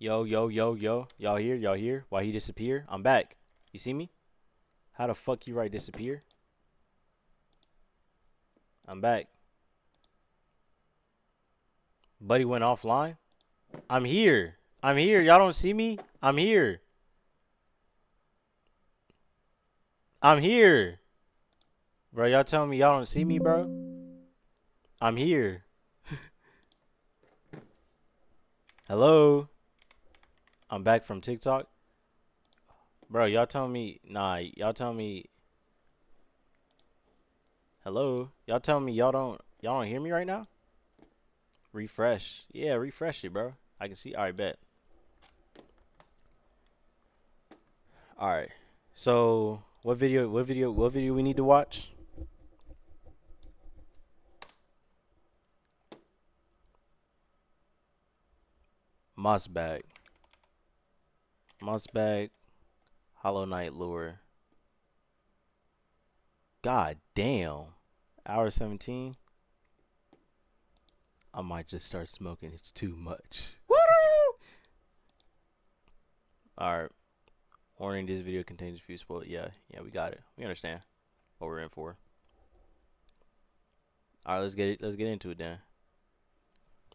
Yo, yo, yo, yo. Y'all here? Y'all here? Why he disappear? I'm back. You see me? How the fuck you right disappear? I'm back. Buddy went offline? I'm here. I'm here. Y'all don't see me? I'm here. I'm here. Bro, y'all telling me y'all don't see me, bro? I'm here. Hello? I'm back from TikTok. Bro, y'all telling me, nah, y'all telling me, hello? Y'all telling me y'all don't hear me right now? Refresh. Yeah, refresh it, bro. I can see. All right, bet. All right. So, what video we need to watch? Moss bag, HollowKnight lure. God damn. Hour 17. I might just start smoking. It's too much. Alright. Warning, this video contains a few spoilers. Yeah, we got it. We understand what we're in for. Alright, let's get into it then.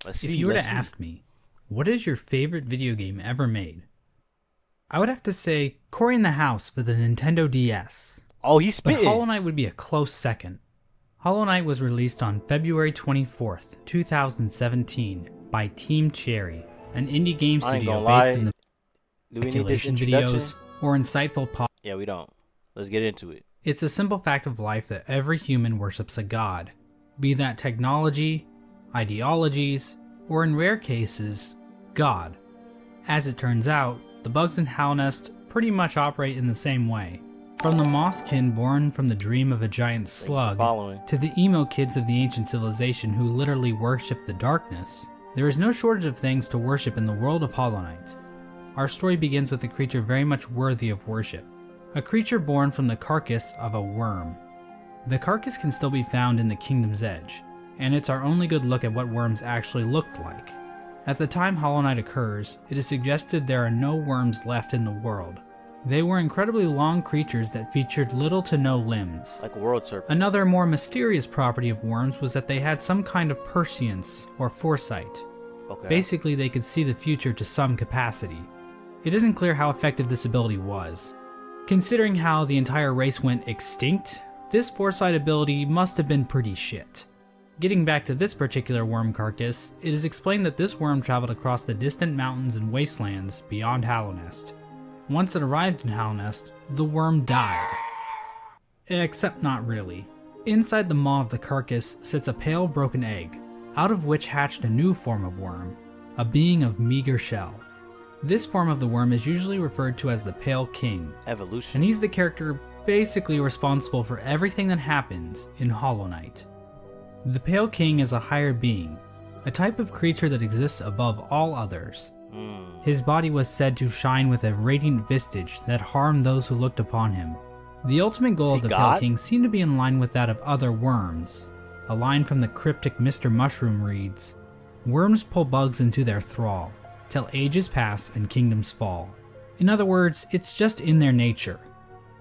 If you were to ask me, what is your favorite video game ever made? I would have to say Cory in the House for the Nintendo DS. Oh, he's spitting. But HollowKnight would be a close second. HollowKnight was released on February 24th, 2017 by Team Cherry, an indie game studio based in the speculation videos or insightful pop. Yeah, we don't. Let's get into it. It's a simple fact of life that every human worships a god, be that technology, ideologies, or in rare cases, God. As it turns out, the bugs in Hallownest pretty much operate in the same way. From the mosskin born from the dream of a giant slug, to the emo kids of the ancient civilization who literally worship the darkness, there is no shortage of things to worship in the world of HollowKnight. Our story begins with a creature very much worthy of worship. A creature born from the carcass of a worm. The carcass can still be found in the Kingdom's Edge, and it's our only good look at what worms actually looked like. At the time HollowKnight occurs, it is suggested there are no worms left in the world. They were incredibly long creatures that featured little to no limbs. Like a world serpent. Another more mysterious property of worms was that they had some kind of prescience or foresight. Okay. Basically, they could see the future to some capacity. It isn't clear how effective this ability was. Considering how the entire race went extinct, this foresight ability must have been pretty shit. Getting back to this particular worm carcass, it is explained that this worm traveled across the distant mountains and wastelands beyond Hallownest. Once it arrived in Hallownest, the worm died. Except not really. Inside the maw of the carcass sits a pale broken egg, out of which hatched a new form of worm, a being of meager shell. This form of the worm is usually referred to as the Pale King. Evolution. And he's the character basically responsible for everything that happens in HollowKnight. The Pale King is a higher being, a type of creature that exists above all others. His body was said to shine with a radiant visage that harmed those who looked upon him. The ultimate goal of the Pale King seemed to be in line with that of other worms. A line from the cryptic Mr. Mushroom reads, "Worms pull bugs into their thrall, till ages pass and kingdoms fall." In other words, it's just in their nature.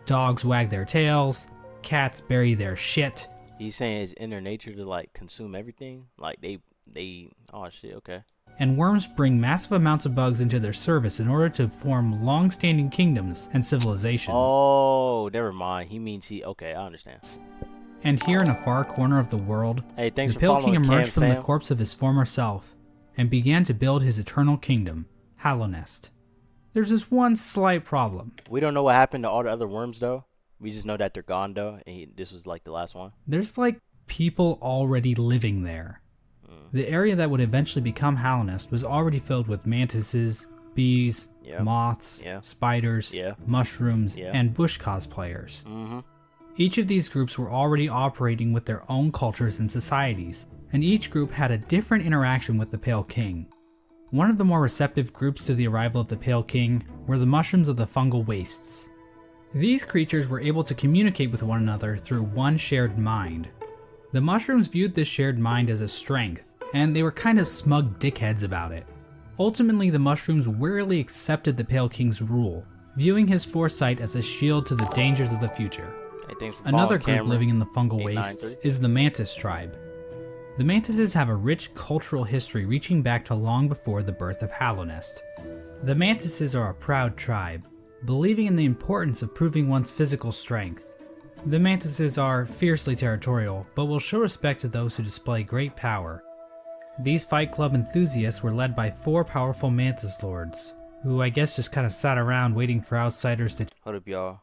Dogs wag their tails, cats bury their shit. He's saying it's in their nature to like consume everything? Like they oh shit, okay. And worms bring massive amounts of bugs into their service in order to form long-standing kingdoms and civilizations. Oh, never mind. He means okay, I understand. And here in a far corner of the world, the Pale King emerged from the corpse of his former self and began to build his eternal kingdom, Hallownest. There's this one slight problem. We don't know what happened to all the other worms though. We just know that they're gone though, and this was like the last one. There's like people already living there. The area that would eventually become Hallownest was already filled with mantises, bees, moths, spiders, mushrooms, and bush cosplayers. Each of these groups were already operating with their own cultures and societies, and each group had a different interaction with the Pale King. One of the more receptive groups to the arrival of the Pale King were the mushrooms of the fungal wastes. These creatures were able to communicate with one another through one shared mind. The mushrooms viewed this shared mind as a strength, and they were kind of smug dickheads about it. Ultimately, the mushrooms wearily accepted the Pale King's rule, viewing his foresight as a shield to the dangers of the future. Hey, thanks for Another following, group living in the fungal 893. wastes is the Mantis tribe. The Mantises have a rich cultural history reaching back to long before the birth of HollowKnight. The Mantises are a proud tribe, believing in the importance of proving one's physical strength. The Mantises are fiercely territorial, but will show respect to those who display great power. These Fight Club enthusiasts were led by 4 powerful Mantis lords, who I guess just kind of sat around waiting for outsiders to Hold up, y'all.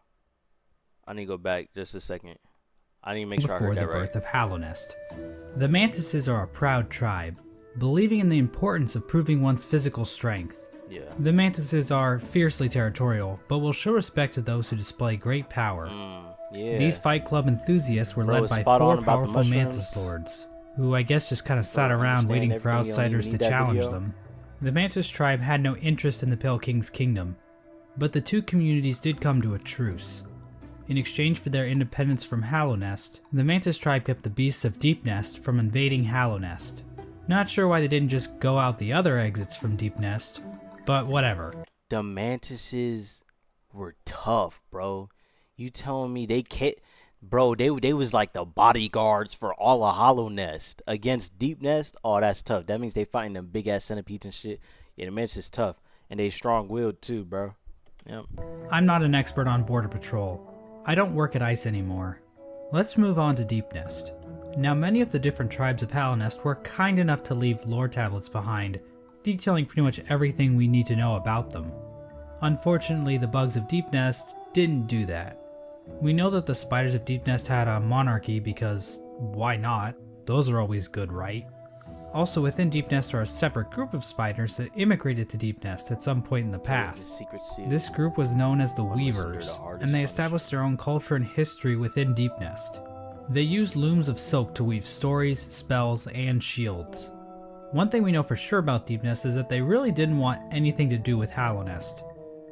I need to go back just a second. I need to make sure I before heard the that right. birth of HollowKnight. The Mantises are a proud tribe, believing in the importance of proving one's physical strength. Yeah. The Mantises are fiercely territorial, but will show respect to those who display great power. Yeah. These Fight Club enthusiasts were Bro, led it's by spot 4 on about the powerful mushrooms. Mantis lords, who I guess just kind of sat Bro, I around understand waiting for everything. You don't outsiders even to need that challenge video. them. The Mantis tribe had no interest in the Pale King's kingdom, but the 2 communities did come to a truce. In exchange for their independence from HollowKnight, the Mantis tribe kept the beasts of Deep Nest from invading HollowKnight. Not sure why they didn't just go out the other exits from Deep Nest, but whatever. The Mantises were tough, bro. You telling me they can't... Bro, they was like the bodyguards for all of HollowKnight against Deep Nest. Oh, that's tough. That means they fighting them big ass centipedes and shit. Yeah, the Mantis is tough, and they strong-willed too, bro. Yep. I'm not an expert on Border Patrol. I don't work at ICE anymore. Let's move on to Deep Nest. Now, many of the different tribes of HollowKnight were kind enough to leave lore tablets behind, detailing pretty much everything we need to know about them. Unfortunately, the bugs of Deep Nest didn't do that. We know that the spiders of Deep Nest had a monarchy because why not? Those are always good, right? Also, within Deep Nest are a separate group of spiders that immigrated to Deep Nest at some point in the past. This group was known as the Weavers, and they established their own culture and history within Deep Nest. They used looms of silk to weave stories, spells, and shields. One thing we know for sure about Deep Nest is that they really didn't want anything to do with HollowKnight.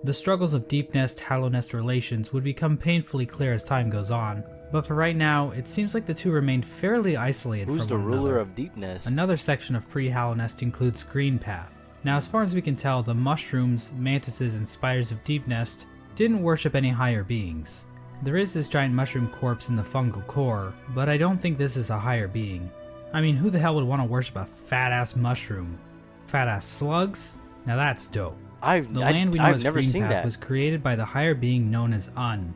The struggles of Deep Nest-HollowKnight relations would become painfully clear as time goes on, but for right now, it seems like the 2 remained fairly isolated Who's from the one ruler another. of Deep Nest? Another section of pre-HollowKnight includes Green Path. Now, as far as we can tell, the mushrooms, mantises, and spiders of Deep Nest didn't worship any higher beings. There is this giant mushroom corpse in the fungal core, but I don't think this is a higher being. I mean, who the hell would want to worship a fat-ass mushroom? Fat-ass slugs? Now that's dope. The land we know as Green Path was created by the higher being known as Un.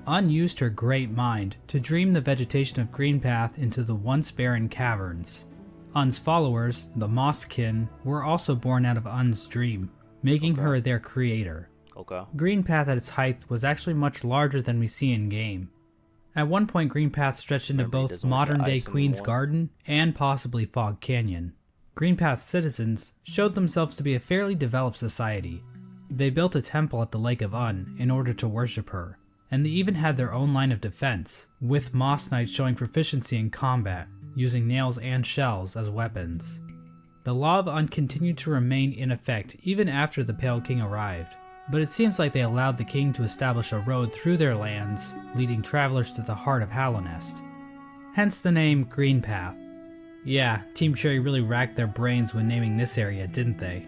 Un used her great mind to dream the vegetation of Green Path into the once barren caverns. Un's followers, the Mosskin, were also born out of Un's dream, making her their creator. Green Path at its height was actually much larger than we see in game. At one point, Green Path stretched into both modern-day Queen's Garden and possibly Fog Canyon. Green Path's citizens showed themselves to be a fairly developed society. They built a temple at the Lake of Un in order to worship her, and they even had their own line of defense, with Moss Knights showing proficiency in combat, using nails and shells as weapons. The Law of Un continued to remain in effect even after the Pale King arrived, but it seems like they allowed the king to establish a road through their lands, leading travelers to the heart of HollowKnight. Hence the name Green Path. Yeah, Team Cherry really racked their brains when naming this area, didn't they?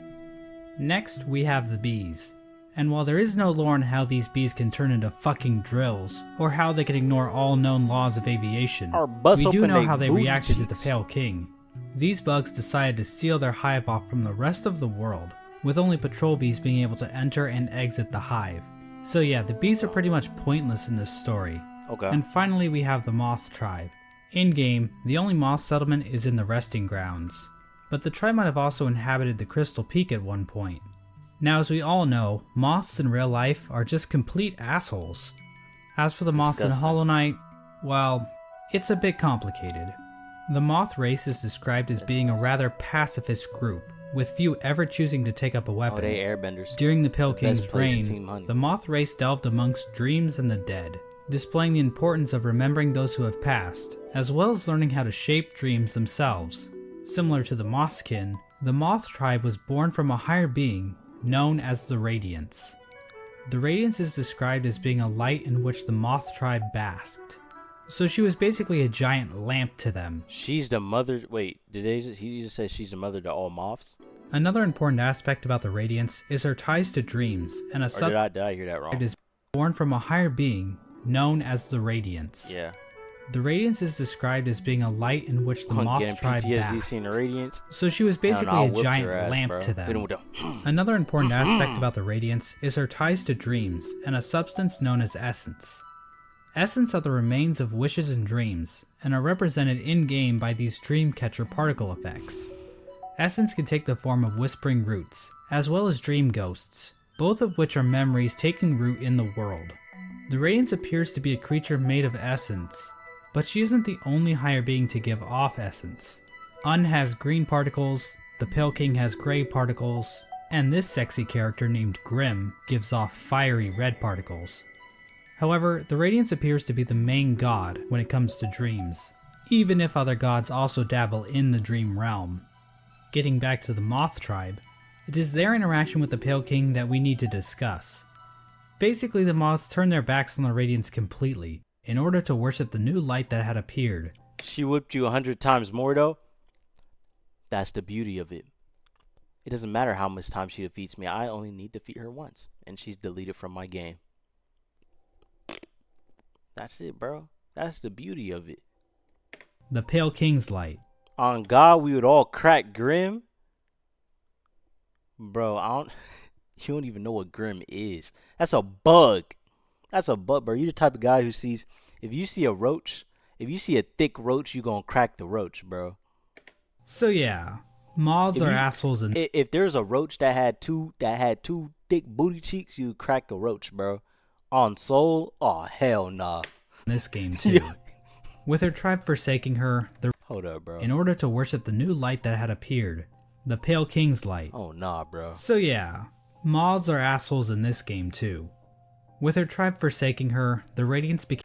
Next, we have the bees. And while there is no lore on how these bees can turn into fucking drills, or how they can ignore all known laws of aviation, we do know how they reacted to the Pale King. These bugs decided to seal their hive off from the rest of the world, with only patrol bees being able to enter and exit the hive. So yeah, the bees are pretty much pointless in this story. And finally we have the Moth tribe. In-game, the only moth settlement is in the Resting Grounds, but the tribe might have also inhabited the Crystal Peak at one point. Now, as we all know, moths in real life are just complete assholes. As for the moths in HollowKnight, well, it's a bit complicated. The moth race is described as being a rather pacifist group, with few ever choosing to take up a weapon. they airbenders. During the Pale King's reign, the moth race delved amongst dreams and the dead, displaying the importance of remembering those who have passed, as well as learning how to shape dreams themselves. Similar to the Mosskin, the Moth tribe was born from a higher being known as the Radiance. The Radiance is described as being a light in which the Moth tribe basked. So she was basically a giant lamp to them. She's the mother. Wait, he just say she's the mother to all moths? Another important aspect about the Radiance is her ties to dreams, and a Or did I hear that wrong? is born from a higher being known as the Radiance. Yeah. The Radiance is described as being a light in which the Getting Moth tribe PTSD seeing the basked. Radiance. So she was basically I'll a whoop giant your ass, lamp bro. to Hit him them. with the- Another important aspect about the Radiance is her ties to dreams and a substance known as essence. Essence are the remains of wishes and dreams, and are represented in-game by these dream catcher particle effects. Essence can take the form of whispering roots, as well as dream ghosts, both of which are memories taking root in the world. The Radiance appears to be a creature made of essence, but she isn't the only higher being to give off essence. Un has green particles, the Pale King has gray particles, and this sexy character named Grim gives off fiery red particles. However, the Radiance appears to be the main god when it comes to dreams, even if other gods also dabble in the dream realm. Getting back to the Moth tribe, it is their interaction with the Pale King that we need to discuss. Basically, the Moths turned their backs on the Radiance completely in order to worship the new light that had appeared. She whipped you 100 times more though. That's the beauty of it. It doesn't matter how much time she defeats me. I only need to defeat her once, and she's deleted from my game. That's it, bro. That's the beauty of it. The Pale King's light. On God, we would all crack Grim. Bro, I don't. You don't even know what Grim is. That's a bug. That's a bug, bro. You the type of guy who sees. If you see a roach, if you see a thick roach, you gonna crack the roach, bro. So yeah, moths are assholes in If there's a roach that had two thick booty cheeks, you crack a roach, bro. On soul, oh hell nah. this game too. With her tribe forsaking her, Hold up, bro. in order to worship the new light that had appeared, the Pale King's light. Oh nah, bro. So yeah, moths are assholes in this game too. With her tribe forsaking her, the Radiance became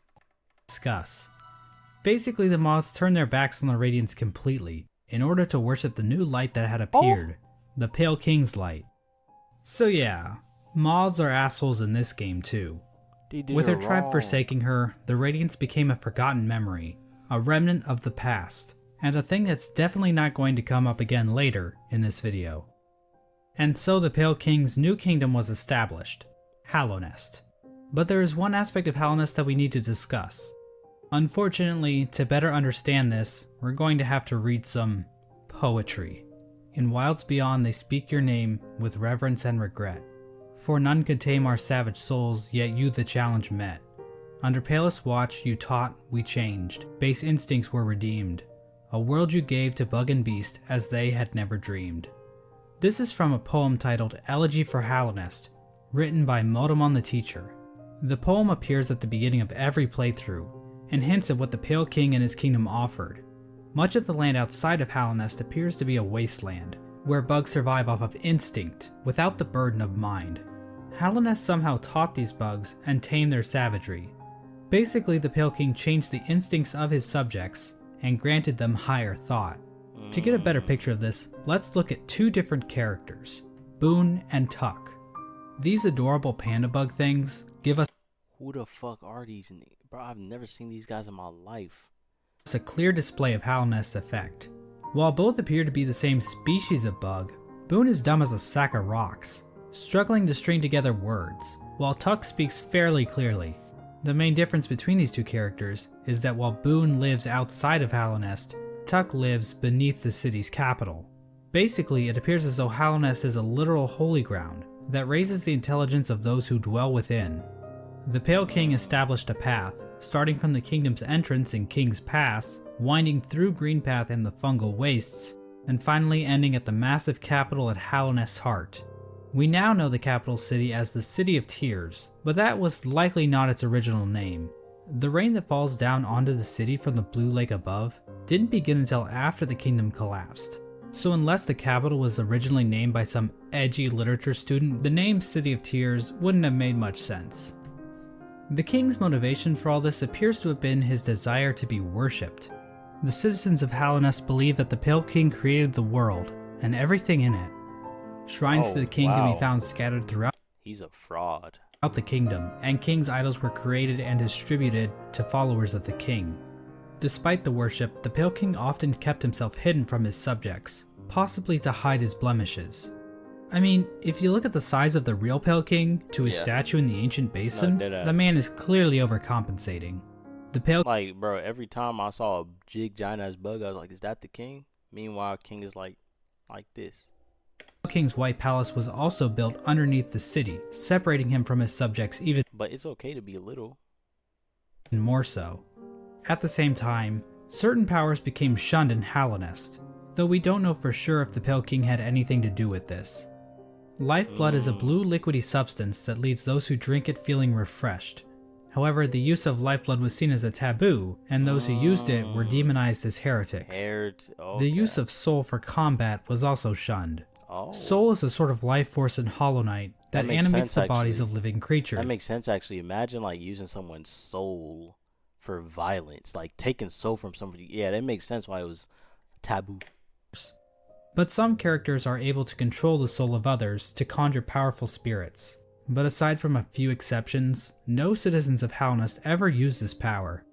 discuss. Basically, the moths turned their backs on the Radiance completely in order to worship the new light that had appeared, the Pale King's light. So yeah, moths are assholes in this game too. With her tribe forsaking her, the Radiance became a forgotten memory, a remnant of the past, and a thing that's definitely not going to come up again later in this video. And so the Pale King's new kingdom was established, HollowKnight. But there is one aspect of HollowKnight that we need to discuss. Unfortunately, to better understand this, we're going to have to read some poetry. In wilds beyond they speak your name with reverence and regret. For none could tame our savage souls, yet you the challenge met. Under palest watch you taught, we changed. Base instincts were redeemed. A world you gave to bug and beast as they had never dreamed. This is from a poem titled Elegy for HollowKnight, written by Motomon the Teacher. The poem appears at the beginning of every playthrough, and hints at what the Pale King and his kingdom offered. Much of the land outside of HollowKnight appears to be a wasteland, where bugs survive off of instinct, without the burden of mind. HollowKnight somehow taught these bugs and tamed their savagery. Basically, the Pale King changed the instincts of his subjects and granted them higher thought. To get a better picture of this, let's look at two different characters, Boone and Tuck. These adorable panda bug things give us Who the fuck are these? Bro, I've never seen these guys in my life. a clear display of HollowKnight's effect. While both appear to be the same species of bug, Boone is dumb as a sack of rocks, struggling to string together words, while Tuck speaks fairly clearly. The main difference between these two characters is that while Boone lives outside of HollowKnight, Tuck lives beneath the city's capital. Basically, it appears as though HollowKnight is a literal holy ground that raises the intelligence of those who dwell within. The Pale King established a path, starting from the kingdom's entrance in King's Pass, winding through Greenpath and the fungal wastes, and finally ending at the massive capital at HollowKnight's heart. We now know the capital city as the City of Tears, but that was likely not its original name. The rain that falls down onto the city from the blue lake above didn't begin until after the kingdom collapsed. So unless the capital was originally named by some edgy literature student, the name City of Tears wouldn't have made much sense. The king's motivation for all this appears to have been his desire to be worshipped. The citizens of HollowKnight believe that the Pale King created the world and everything in it. Shrines to the king can be found scattered throughout He's a fraud. the kingdom, and king's idols were created and distributed to followers of the king. Despite the worship, the Pale King often kept himself hidden from his subjects, possibly to hide his blemishes. I mean, if you look at the size of the real Pale King to his statue in the ancient basin, the man is clearly overcompensating. The Pale Like, bro, every time I saw a big giant ass bug, I was like, is that the king? Meanwhile, king is like this. King's White Palace was also built underneath the city, separating him from his subjects even But it's okay to be a little. more so. At the same time, certain powers became shunned in Hallownest, though we don't know for sure if the Pale King had anything to do with this. Lifeblood is a blue liquidy substance that leaves those who drink it feeling refreshed. However, the use of lifeblood was seen as a taboo, and those who used it were demonized as heretics. The use of soul for combat was also shunned. Soul is a sort of life force in HollowKnight that animates the bodies of living creatures. That makes sense, actually. Imagine like using someone's soul for violence, like taking soul from somebody. Yeah, that makes sense why it was taboo. But some characters are able to control the soul of others to conjure powerful spirits. But aside from a few exceptions, no citizens of Hallownest ever used this power.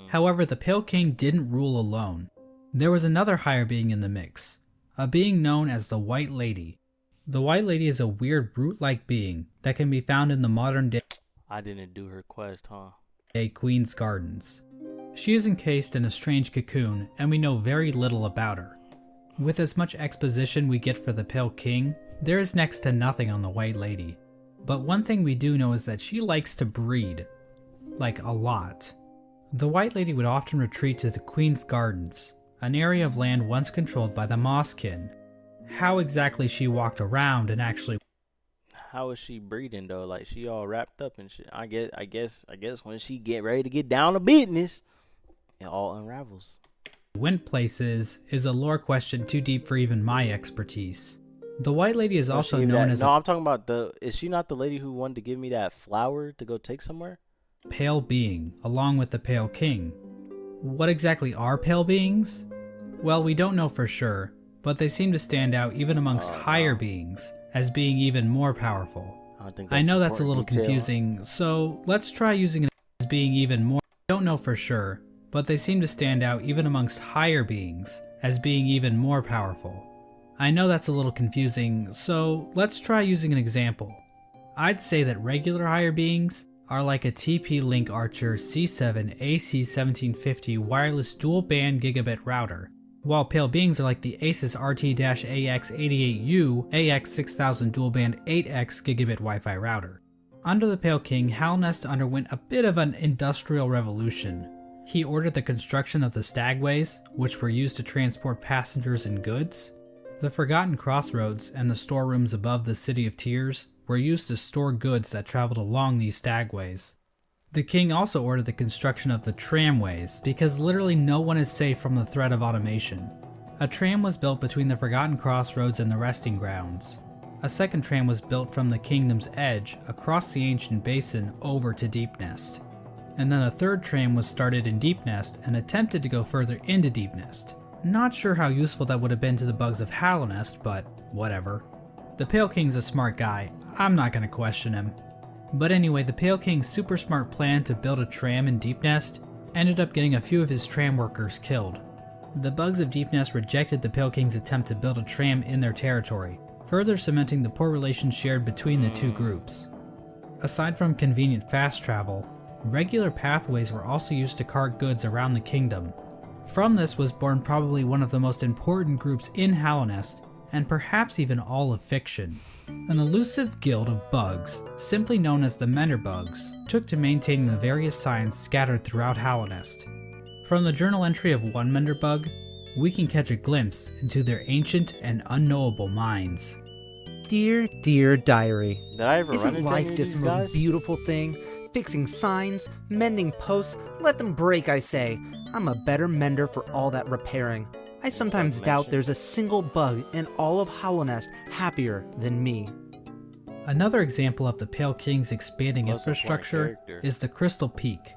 However, the Pale King didn't rule alone. There was another higher being in the mix, a being known as the White Lady. The White Lady is a weird brute-like being that can be found in the modern day I didn't do her quest, huh? Queen's Gardens. She is encased in a strange cocoon, and we know very little about her. With as much exposition we get for the Pale King, there is next to nothing on the White Lady. But one thing we do know is that she likes to breed. Like, a lot. The White Lady would often retreat to the Queen's Gardens, an area of land once controlled by the Mosskin. How exactly she walked around and actually... How is she breeding though? Like she all wrapped up and shit. I guess when she get ready to get down to business, it all unravels. Went places is a lore question too deep for even my expertise. The White Lady is also known as I'm talking about is she not the lady who wanted to give me that flower to go take somewhere? Pale being, along with the Pale King. What exactly are pale beings? Well, we don't know for sure, but they seem to stand out even amongst higher beings, as being even more powerful. I know that's a little confusing, so let's try using it as being even more. Don't know for sure, but they seem to stand out even amongst higher beings, as being even more powerful. I know that's a little confusing, so let's try using an example. I'd say that regular higher beings are like a TP-Link Archer C7 AC1750 wireless dual-band gigabit router, while pale beings are like the Asus RT-AX88U AX6000 dual-band 8X gigabit Wi-Fi router. Under the Pale King, Hallownest underwent a bit of an industrial revolution. He ordered the construction of the stagways, which were used to transport passengers and goods. The Forgotten Crossroads and the storerooms above the City of Tears were used to store goods that traveled along these stagways. The king also ordered the construction of the tramways, because literally no one is safe from the threat of automation. A tram was built between the Forgotten Crossroads and the resting grounds. A second tram was built from the kingdom's edge across the ancient basin over to Deepnest. And then a third tram was started in Deepnest and attempted to go further into Deepnest. Not sure how useful that would have been to the bugs of Hallownest, but whatever. The Pale King's a smart guy, I'm not gonna question him. But anyway, the Pale King's super smart plan to build a tram in Deepnest ended up getting a few of his tram workers killed. The bugs of Deepnest rejected the Pale King's attempt to build a tram in their territory, further cementing the poor relations shared between the two groups. Aside from convenient fast travel, regular pathways were also used to cart goods around the kingdom. From this was born probably one of the most important groups in Hallownest, and perhaps even all of fiction. An elusive guild of bugs, simply known as the Menderbugs, took to maintaining the various signs scattered throughout Hallownest. From the journal entry of one Menderbug, we can catch a glimpse into their ancient and unknowable minds. Dear, dear diary, Did I ever run isn't into life any of just these the most guys? beautiful thing? Fixing signs, mending posts, let them break, I say. I'm a better mender for all that repairing. I sometimes doubt there's a single bug in all of Hallownest happier than me. Another example of the Pale King's expanding infrastructure is the Crystal Peak.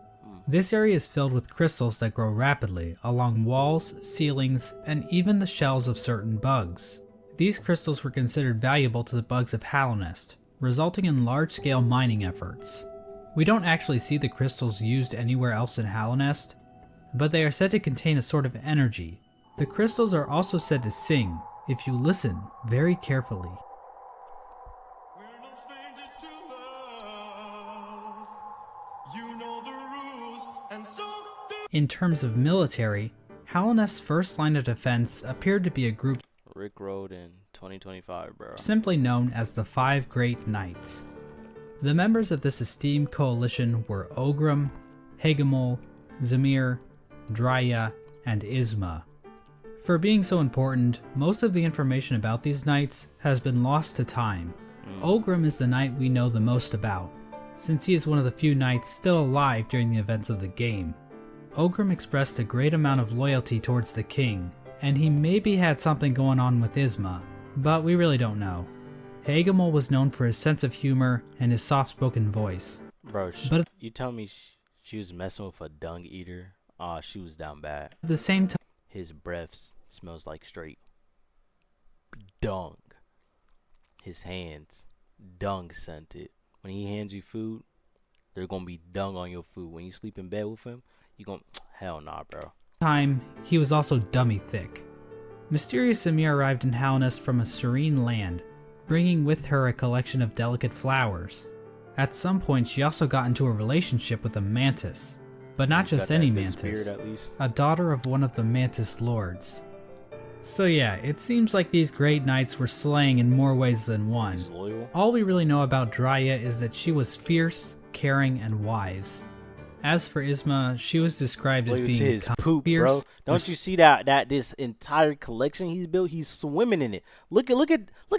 This area is filled with crystals that grow rapidly along walls, ceilings, and even the shells of certain bugs. These crystals were considered valuable to the bugs of Hallownest, resulting in large-scale mining efforts. We don't actually see the crystals used anywhere else in Hallownest, but they are said to contain a sort of energy. The crystals are also said to sing, if you listen very carefully. We're no strangers to love. You know the rules, and so do. In terms of military, HollowKnight's first line of defense appeared to be a group Rick Road in 2025, bro. simply known as the Five Great Knights. The members of this esteemed coalition were Ogrim, Hagamol, Zamir, Drya, and Isma. For being so important, most of the information about these knights has been lost to time. Ogrim is the knight we know the most about, since he is one of the few knights still alive during the events of the game. Ogrim expressed a great amount of loyalty towards the king, and he maybe had something going on with Isma, but we really don't know. Hagamol was known for his sense of humor and his soft-spoken voice. Bro, But you tell me she was messing with a dung eater? Aw, she was down bad. at the same time, His breath smells like straight dung. His hands, dung scented. When he hands you food, there's gonna be dung on your food. When you sleep in bed with him, you gonna, hell nah, bro. he was also dummy thick. Mysterious Samir arrived in HollowKnight from a serene land, bringing with her a collection of delicate flowers. At some point, she also got into a relationship with a mantis, but not Got just that any good mantis, spirit at least. a daughter of one of the mantis lords. So yeah, it seems like these great knights were slaying in more ways than one. He's loyal. All we really know about Drya is that she was fierce, caring, and wise. As for Isma, she was described as Loyal to being his poop, fierce, bro. Don't you see that this entire collection he's built? He's swimming in it. Look at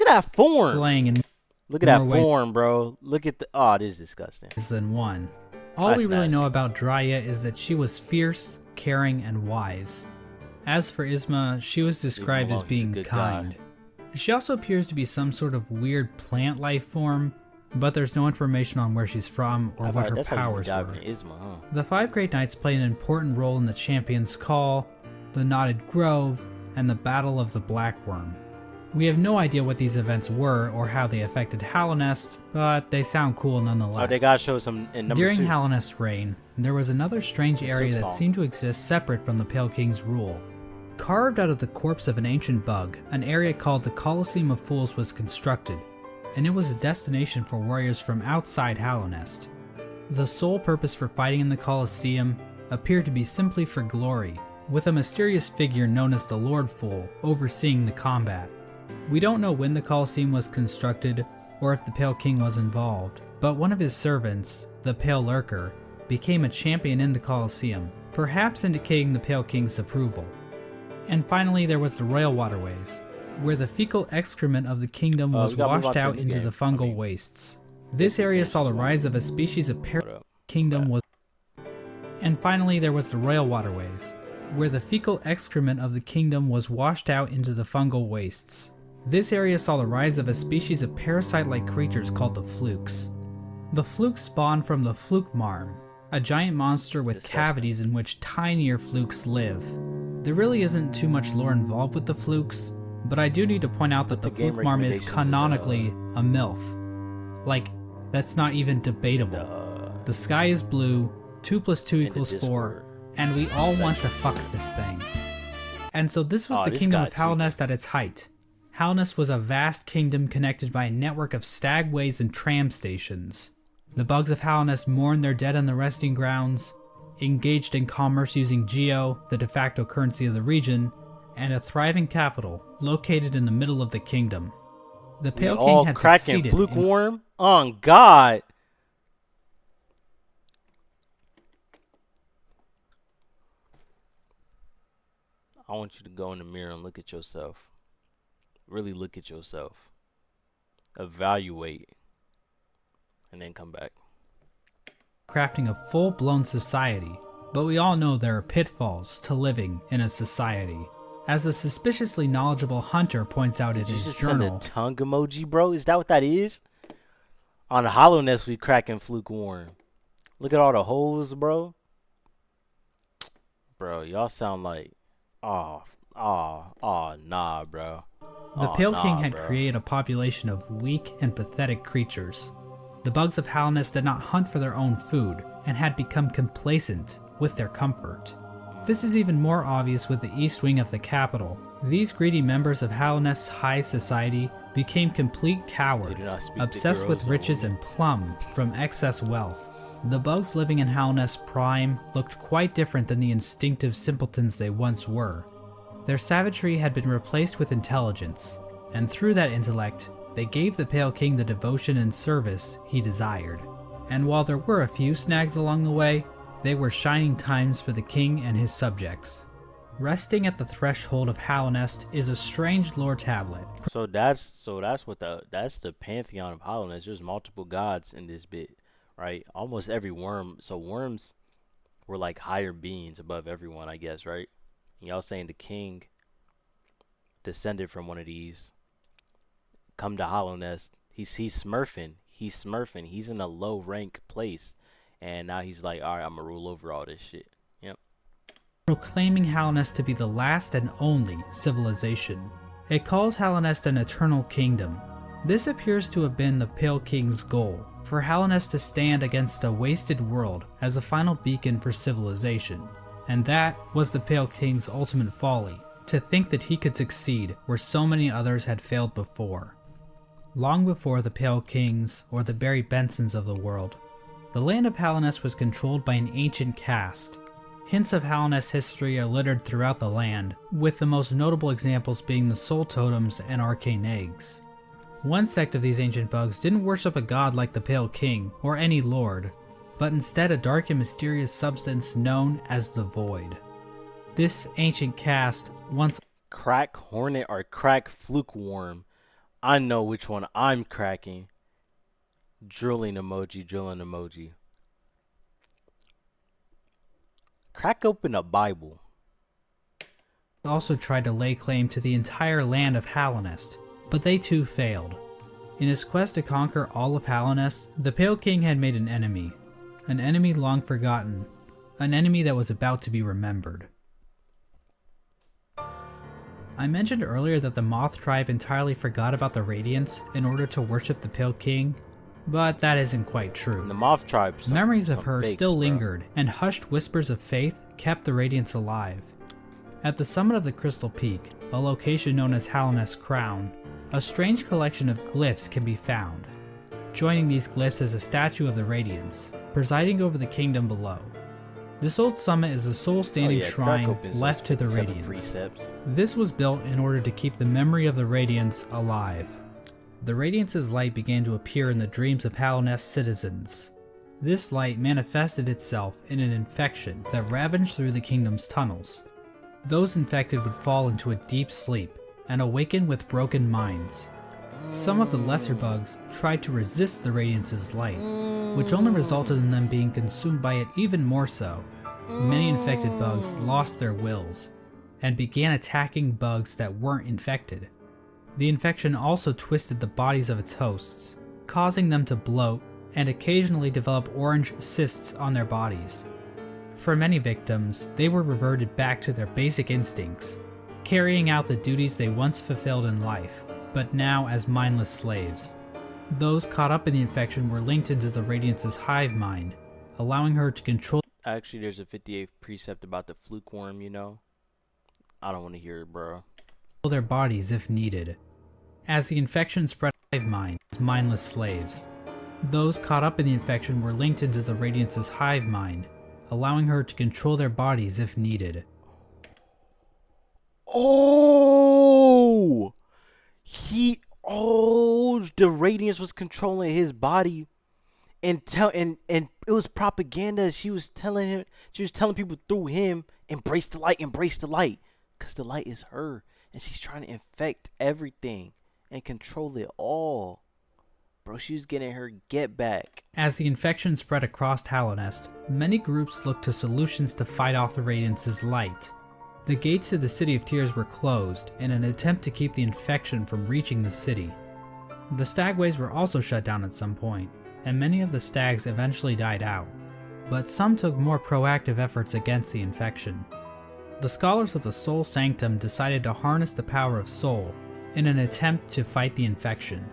that form. slaying in Look at that more ways form, bro. Look at the. Oh, this is disgusting. than one. All That's we really know nasty. about Drya is that she was fierce, caring, and wise. As for Isma, she was described as alone, he's a being good kind. She also appears to be some sort of weird plant life form, but there's no information on where she's from or what her That's how you powers dive were. into Isma, huh? The Five Great Knights play an important role in the Champion's Call, the Knotted Grove, and the Battle of the Black Worm. We have no idea what these events were or how they affected HollowKnight, but they sound cool nonetheless. Oh, they gotta show some in number During 2. HollowKnight's reign, there was another strange area that song. seemed to exist separate from the Pale King's rule. Carved out of the corpse of an ancient bug, an area called the Colosseum of Fools was constructed, and it was a destination for warriors from outside HollowKnight. The sole purpose for fighting in the Colosseum appeared to be simply for glory, with a mysterious figure known as the Lord Fool overseeing the combat. We don't know when the Colosseum was constructed or if the Pale King was involved, but one of his servants, the Pale Lurker, became a champion in the Colosseum, perhaps indicating the Pale King's approval. And finally, there was the Royal Waterways, where the fecal excrement of the kingdom was we gotta move washed on to out the into game. the fungal wastes. This area saw the rise of a species of Hold up. kingdom was. And finally, there was the Royal Waterways, where the fecal excrement of the kingdom was washed out into the fungal wastes. This area saw the rise of a species of parasite-like creatures called the flukes. The flukes spawned from the fluke marm, a giant monster with cavities in which tinier flukes live. There really isn't too much lore involved with the flukes, but I do need to point out that the the game fluke marm is recommendations canonically a MILF. Like, that's not even debatable. The sky is blue, 2 + 2 In the = 4, Discord. and we all want to fuck this thing. And so this was Oh, the this kingdom guy of HollowKnight at its height. HollowKnight was a vast kingdom connected by a network of stagways and tram stations. The bugs of HollowKnight mourned their dead on the resting grounds, engaged in commerce using Geo, the de facto currency of the region, and a thriving capital located in the middle of the kingdom. The Pale King All had cracking succeeded fluke in worm? On God. I want you to go in the mirror and look at yourself. Really look at yourself. Evaluate. And then come back. crafting a full-blown society, but we all know there are pitfalls to living in a society. As the suspiciously knowledgeable Hunter points out in Did you his just journal, send a tongue emoji, bro? Is that what that is? On the HollowKnight, we cracking fluke worm. Look at all the holes, bro. Bro, y'all sound like, nah, bro. the Pale King had bro. created a population of weak and pathetic creatures. The bugs of HollowKnight did not hunt for their own food and had become complacent with their comfort. This is even more obvious with the east wing of the capital, These greedy members of Hallownest's high society became complete They do cowards, not speak to obsessed girls with or riches women. and plum from excess wealth. The bugs living in Hallownest's prime looked quite different than the instinctive simpletons they once were. Their savagery had been replaced with intelligence, and through that intellect, they gave the Pale King the devotion and service he desired. And while there were a few snags along the way, they were shining times for the king and his subjects. Resting at the threshold of Hallownest is a strange lore tablet. So that's what that's the pantheon of Hollowness. There's multiple gods in this bit, right? Almost every worm. So worms were like higher beings above everyone, I guess, right? And y'all saying the king descended from one of these. Come to Hollownest. He's smurfing. He's smurfing. He's in a low rank place, and now he's like, all right, I'm gonna rule over all this shit. Yep. Proclaiming Hallownest to be the last and only civilization. It calls Hallownest an eternal kingdom. This appears to have been the Pale King's goal, for Hallownest to stand against a wasted world as a final beacon for civilization. And that was the Pale King's ultimate folly, to think that he could succeed where so many others had failed before. Long before the Pale Kings or the Barry Bensons of the world, the land of Hallownest was controlled by an ancient caste. Hints of Hallownest's history are littered throughout the land, with the most notable examples being the soul totems and arcane eggs. One sect of these ancient bugs didn't worship a god like the Pale King or any lord, but instead a dark and mysterious substance known as the Void. This ancient caste once Crack hornet or crack fluke worm. I know which one I'm cracking. Drilling emoji. Crack open a Bible. also tried to lay claim to the entire land of Hallownest, but they too failed. In his quest to conquer all of Hallownest, the Pale King had made an enemy long forgotten, an enemy that was about to be remembered. I mentioned earlier that the Moth tribe entirely forgot about the Radiants in order to worship the Pale King, but that isn't quite true. The Moth tribe. Memories of her fakes, still bro. lingered, and hushed whispers of faith kept the Radiants alive. At the summit of the Crystal Peak, a location known as Hallownest Crown, a strange collection of glyphs can be found. Joining these glyphs is a statue of the Radiants, presiding over the kingdom below. This old summit is the sole standing shrine left to the Radiants. This was built in order to keep the memory of the Radiants alive. The Radiants' light began to appear in the dreams of Hallownest citizens. This light manifested itself in an infection that ravaged through the kingdom's tunnels. Those infected would fall into a deep sleep and awaken with broken minds. Some of the lesser bugs tried to resist the Radiants' light, which only resulted in them being consumed by it even more so. Many infected bugs lost their wills and began attacking bugs that weren't infected. The infection also twisted the bodies of its hosts, causing them to bloat and occasionally develop orange cysts on their bodies. For many victims, they were reverted back to their basic instincts, carrying out the duties they once fulfilled in life, but now as mindless slaves. Those caught up in the infection were linked into the Radiant's hive mind, allowing her to control. Actually, there's a 58th precept about the fluke worm, you know? I don't want to hear it, bro. Their bodies if needed. As the infection spread hive mind as mindless slaves. Those caught up in the infection were linked into the Radiant's hive mind, allowing her to control their bodies if needed. Oh! The Radiance was controlling his body and it was propaganda. She was telling people through him, embrace the light, because the light is her, and she's trying to infect everything and control it all. Bro, she was getting her get back. As the infection spread across Hallownest, many groups looked to solutions to fight off the Radiant's light. The gates to the City of Tears were closed in an attempt to keep the infection from reaching the city. The stagways were also shut down at some point, and many of the stags eventually died out, but some took more proactive efforts against the infection. The scholars of the Soul Sanctum decided to harness the power of Soul in an attempt to fight the infection.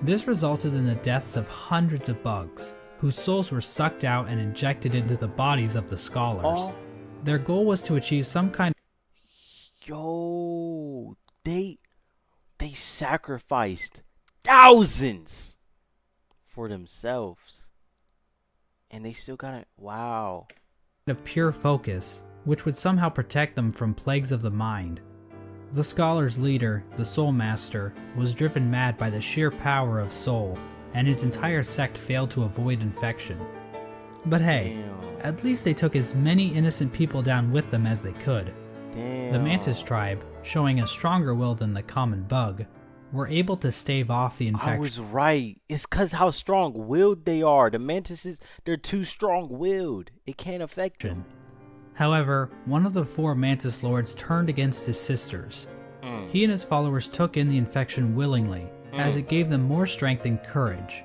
This resulted in the deaths of hundreds of bugs, whose souls were sucked out and injected into the bodies of the scholars. Their goal was to achieve some kind Yo, They sacrificed thousands for themselves, and they still got it. Wow. A pure focus, which would somehow protect them from plagues of the mind. The scholars' leader, the Soul Master, was driven mad by the sheer power of soul, and his entire sect failed to avoid infection. But hey, Damn. at least they took as many innocent people down with them as they could. Damn. The Mantis tribe, showing a stronger will than the common bug, were able to stave off the I infection. was right. It's cause how strong-willed they are. The mantises, they're too strong-willed. It can't affect them. However, one of the 4 Mantis Lords turned against his sisters. He and his followers took in the infection willingly, as it gave them more strength and courage.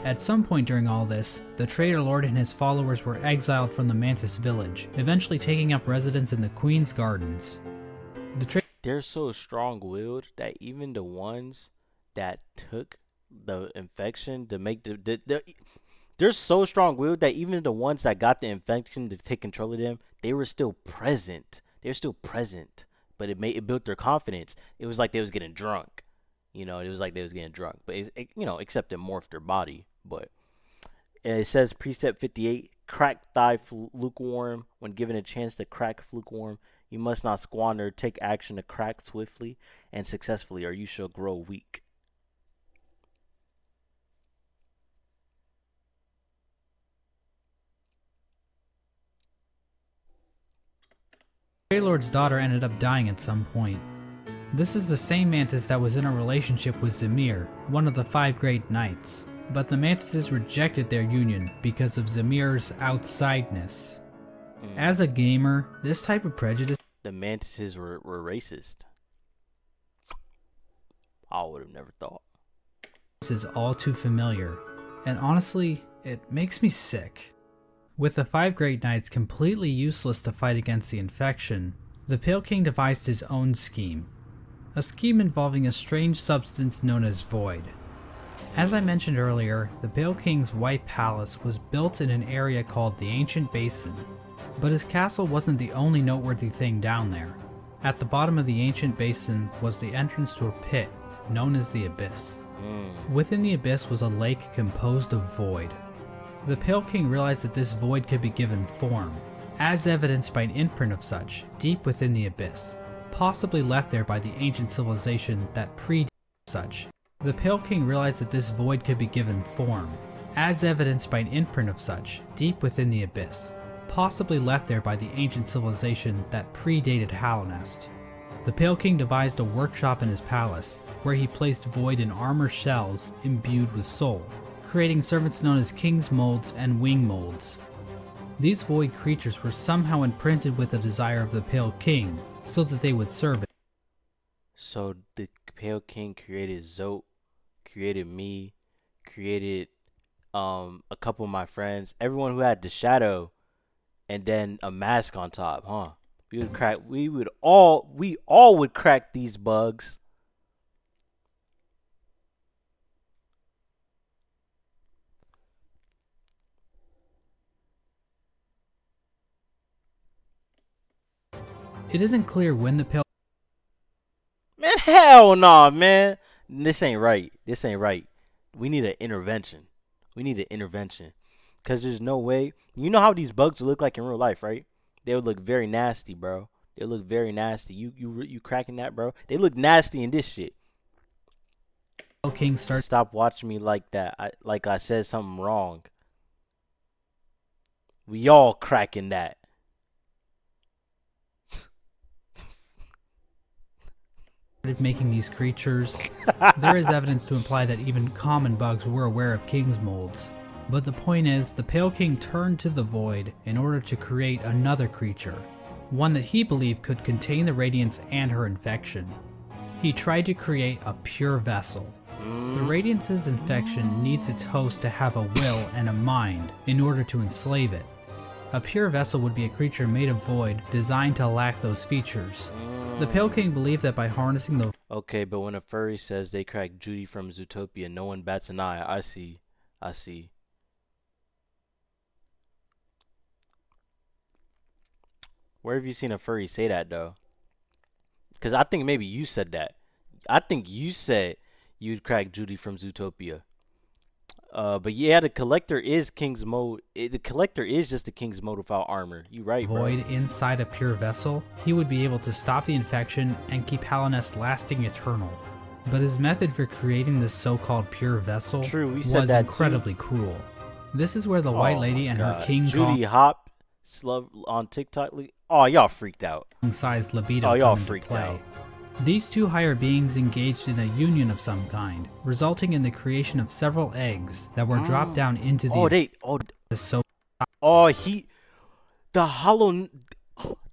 At some point during all this, the Traitor Lord and his followers were exiled from the Mantis village, eventually taking up residence in the Queen's Gardens. They're so strong-willed that even the ones that took the infection to make they're so strong-willed that even the ones that got the infection to take control of them, they were still present. They're still present, but it built their confidence. It was like they was getting drunk. You know, it was like they was getting drunk, but except it morphed their body. But it says precept 58: crack thy lukewarm. When given a chance to crack lukewarm, you must not squander. Take action to crack swiftly and successfully, or you shall grow weak. Traitor Lord's daughter ended up dying at some point. This is the same Mantis that was in a relationship with Zamir, one of the 5 great knights. But the Mantises rejected their union because of Zamir's outsideness. As a gamer, this type of prejudice The mantises were racist. I would have never thought. is all too familiar, and honestly, it makes me sick. With the 5 great knights completely useless to fight against the infection, the Pale King devised his own scheme. A scheme involving a strange substance known as Void. As I mentioned earlier, the Pale King's White Palace was built in an area called the Ancient Basin, but his castle wasn't the only noteworthy thing down there. At the bottom of the Ancient Basin was the entrance to a pit known as the Abyss. Within the Abyss was a lake composed of void. The Pale King realized that this void could be given form, as evidenced by an imprint of such deep within the Abyss, possibly left there by the ancient civilization that predated such. The Pale King realized that this void could be given form, as evidenced by an imprint of such deep within the Abyss, possibly left there by the ancient civilization that predated HollowKnight. The Pale King devised a workshop in his palace, where he placed void in armor shells imbued with soul, creating servants known as King's Molds and Wing Molds. These void creatures were somehow imprinted with the desire of the Pale King, so that they would serve it. So the Pale King created Zote, created me, created a couple of my friends, everyone who had the shadow, and then a mask on top, huh? We all would crack these bugs. It isn't clear when the Pale Man, hell no, man. This ain't right. This ain't right. We need an intervention. We need an intervention. Because there's no way. You know how these bugs look like in real life, right? They would look very nasty, bro. They look very nasty. You cracking that, bro? They look nasty in this shit. King started Stop watching me like that. Like I said something wrong. We all cracking that. making these creatures, there is evidence to imply that even common bugs were aware of King's Molds. But the point is, the Pale King turned to the Void in order to create another creature, one that he believed could contain the Radiance and her infection. He tried to create a pure vessel. The Radiance's infection needs its host to have a will and a mind in order to enslave it. A pure vessel would be a creature made of void, designed to lack those features. The Pale King believed that by harnessing the Okay, but when a furry says they cracked Judy from Zootopia, no one bats an eye. I see. Where have you seen a furry say that, though? Because I think maybe you said that. I think you said you'd crack Judy from Zootopia. But yeah, the collector is King's mode. The collector is just the King's mode without armor. You right, bro. Void inside a pure vessel, he would be able to stop the infection and keep Hallownest lasting eternal. But his method for creating this so-called pure vessel True, we said was that incredibly cruel. This is where the White Lady and her King Judy Hop Slub on TikTok. Oh, y'all freaked out. Kong-sized libido Oh, y'all come into freaked play. out. These two higher beings engaged in a union of some kind, resulting in the creation of several eggs that were dropped down into the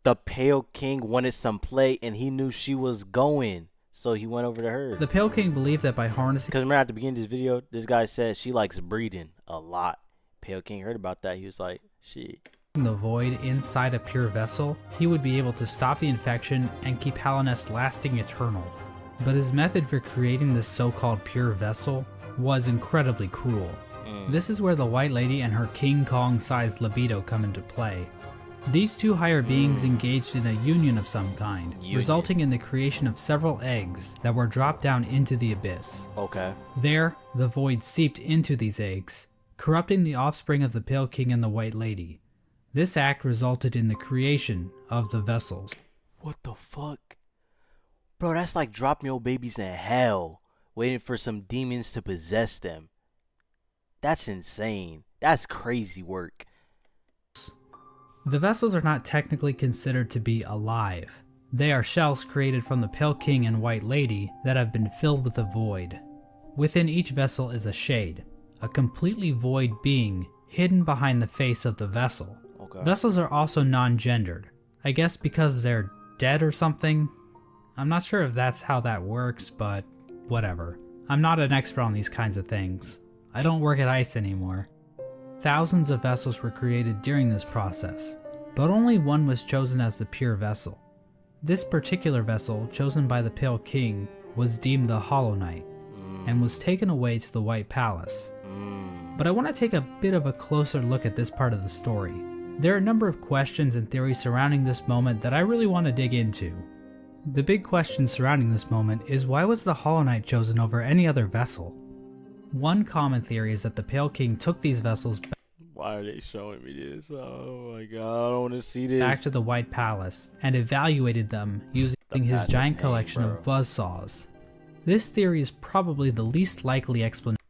the Pale King wanted some play and he knew she was going, so he went over to her. The Pale King believed that by harnessing Because remember at the beginning of this video, this guy said she likes breeding a lot. Pale King heard about that. He was like, shit. the void inside a pure vessel, he would be able to stop the infection and keep Hallownest lasting eternal. But his method for creating this so-called pure vessel was incredibly cruel. This is where the White Lady and her King Kong-sized libido come into play. These two higher beings engaged in a union of some kind, resulting in the creation of several eggs that were dropped down into the abyss. Okay. There, the void seeped into these eggs, corrupting the offspring of the Pale King and the White Lady. This act resulted in the creation of the vessels. What the fuck? Bro, that's like dropping your babies in hell, waiting for some demons to possess them. That's insane. That's crazy work. The vessels are not technically considered to be alive. They are shells created from the Pale King and White Lady that have been filled with the void. Within each vessel is a shade, a completely void being hidden behind the face of the vessel. Okay. Vessels are also non-gendered. I guess because they're dead or something? I'm not sure if that's how that works, but whatever. I'm not an expert on these kinds of things. I don't work at ICE anymore. Thousands of vessels were created during this process, but only one was chosen as the pure vessel. This particular vessel, chosen by the Pale King, was deemed the HollowKnight, and was taken away to the White Palace. But I want to take a bit of a closer look at this part of the story. There are a number of questions and theories surrounding this moment that I really want to dig into. The big question surrounding this moment is, why was the HollowKnight chosen over any other vessel? One common theory is that the Pale King took these vessels Why are they showing me this? Oh my god, I don't want to see this. back to the White Palace and evaluated them using his giant collection of buzzsaws. This theory is probably the least likely explanation.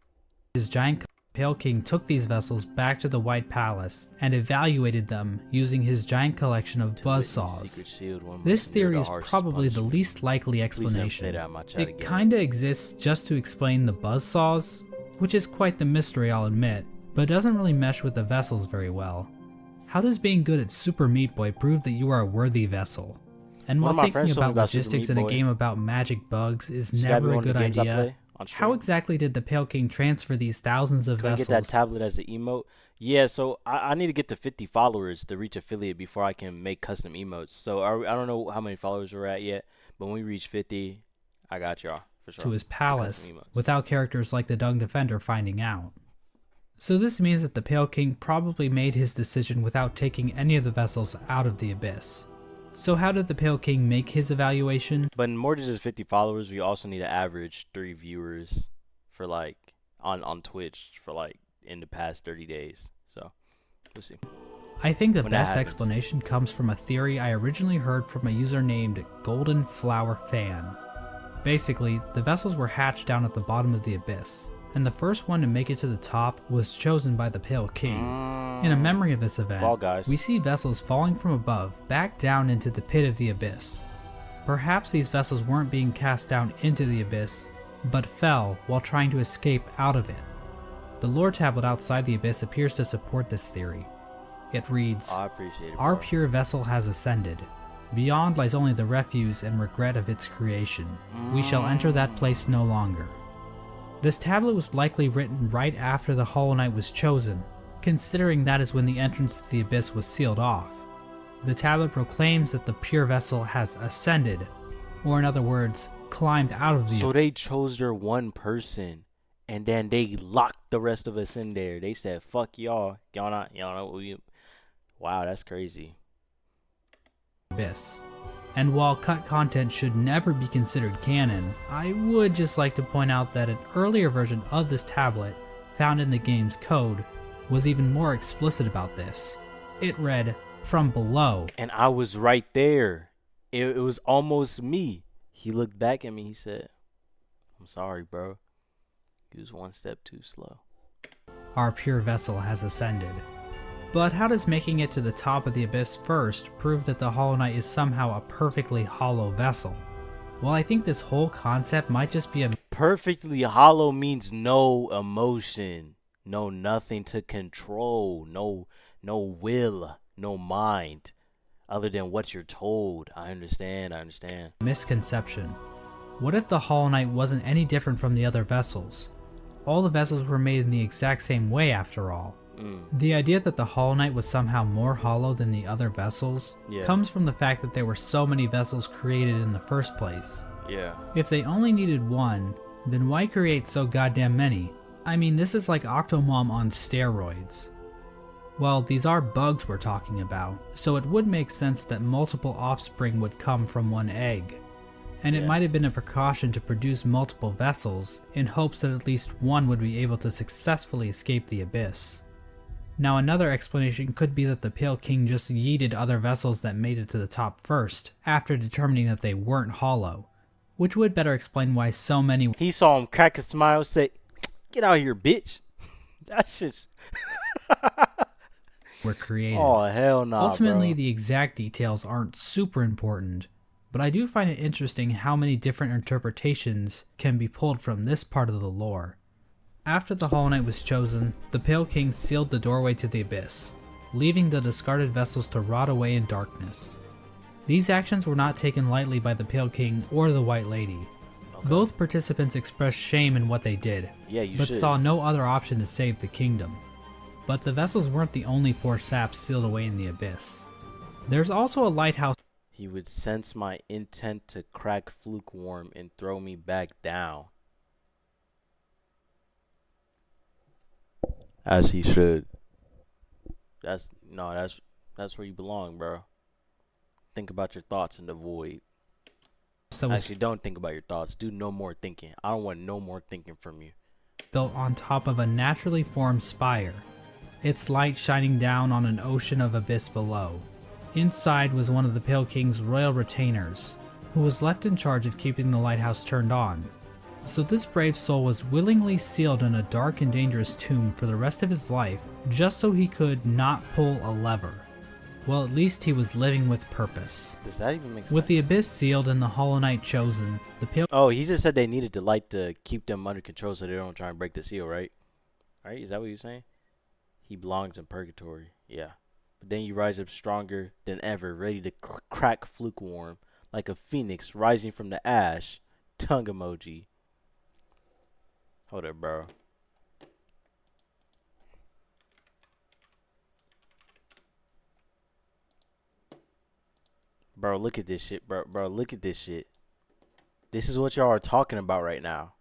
His giant Pale King took these vessels back to the White Palace and evaluated them using his giant collection of buzzsaws. This theory is probably the least likely explanation. It kinda exists just to explain the buzzsaws, which is quite the mystery, I'll admit, but doesn't really mesh with the vessels very well. How does being good at Super Meat Boy prove that you are a worthy vessel? And while thinking about logistics in a game about magic bugs is never a good idea, how exactly did the Pale King transfer these thousands of vessels? Get that tablet as an emote? Yeah, so I need to get to 50 followers to reach affiliate before I can make custom emotes. So I don't know how many followers we're at yet, but when we reach 50, I got y'all for sure. To his palace without characters like the Dung Defender finding out. So this means that the Pale King probably made his decision without taking any of the vessels out of the abyss. So how did the Pale King make his evaluation? But in more than just 50 followers, we also need to average 3 viewers for like on Twitch for like in the past 30 days. So we'll see. I think the best explanation comes from a theory I originally heard from a user named Golden Flower Fan. Basically, the vessels were hatched down at the bottom of the abyss, and the first one to make it to the top was chosen by the Pale King. In a memory of this event, we see vessels falling from above back down into the pit of the abyss. Perhaps these vessels weren't being cast down into the abyss, but fell while trying to escape out of it. The lore tablet outside the abyss appears to support this theory. It reads, "Our pure vessel has ascended. Beyond lies only the refuse and regret of its creation. We shall enter that place no longer." This tablet was likely written right after the HollowKnight was chosen, considering that is when the entrance to the abyss was sealed off. The tablet proclaims that the pure vessel has ascended, or in other words, climbed out of the abyss. So they chose their one person, and then they locked the rest of us in there. They said, "Fuck y'all, y'all know we." Wow, that's crazy. Abyss. And while cut content should never be considered canon, I would just like to point out that an earlier version of this tablet, found in the game's code, was even more explicit about this. It read, "From below." And I was right there. It was almost me. He looked back at me. He said, "I'm sorry, bro. He was one step too slow." Our pure vessel has ascended. But how does making it to the top of the abyss first prove that the Hollow Knight is somehow a perfectly hollow vessel? Well, I think this whole concept might just be a Perfectly hollow means no emotion, no nothing to control, no will, no mind, other than what you're told. I understand. misconception. What if the Hollow Knight wasn't any different from the other vessels? All the vessels were made in the exact same way after all. The idea that the Hollow Knight was somehow more hollow than the other vessels comes from the fact that there were so many vessels created in the first place. Yeah. If they only needed one, then why create so goddamn many? I mean, this is like Octomom on steroids. Well, these are bugs we're talking about, so it would make sense that multiple offspring would come from one egg. And it might have been a precaution to produce multiple vessels in hopes that at least one would be able to successfully escape the abyss. Now, another explanation could be that the Pale King just yeeted other vessels that made it to the top first, after determining that they weren't hollow, which would better explain why so many He saw him crack a smile, say, "Get out of here, bitch." That shit's were created. Oh, hell no. Ultimately, bro. the exact details aren't super important, but I do find it interesting how many different interpretations can be pulled from this part of the lore. After the Hollow Knight was chosen, the Pale King sealed the doorway to the abyss, leaving the discarded vessels to rot away in darkness. These actions were not taken lightly by the Pale King or the White Lady. Both participants expressed shame in what they did, Yeah, you but should. saw no other option to save the kingdom. But the vessels weren't the only poor saps sealed away in the abyss. There's also a lighthouse He would sense my intent to crack Flukeworm and throw me back down. As he should. That's where you belong, bro. Think about your thoughts in the void. that was Actually, don't think about your thoughts. Do no more thinking. I don't want no more thinking from you. built on top of a naturally formed spire, its light shining down on an ocean of abyss below. Inside was one of the Pale King's royal retainers, who was left in charge of keeping the lighthouse turned on. So this brave soul was willingly sealed in a dark and dangerous tomb for the rest of his life, just so he could not pull a lever. Well, at least he was living with purpose. Does that even make sense? With the abyss sealed and the Hollow Knight chosen, the Pale Oh, he just said they needed the light to keep them under control so they don't try and break the seal, right? Right? Is that what you're saying? He belongs in purgatory. Yeah. But then you rise up stronger than ever, ready to crack Flukeworm like a phoenix rising from the ash. Tongue emoji. Hold up, bro. Bro, look at this shit, bro. Bro, look at this shit. This is what y'all are talking about right now.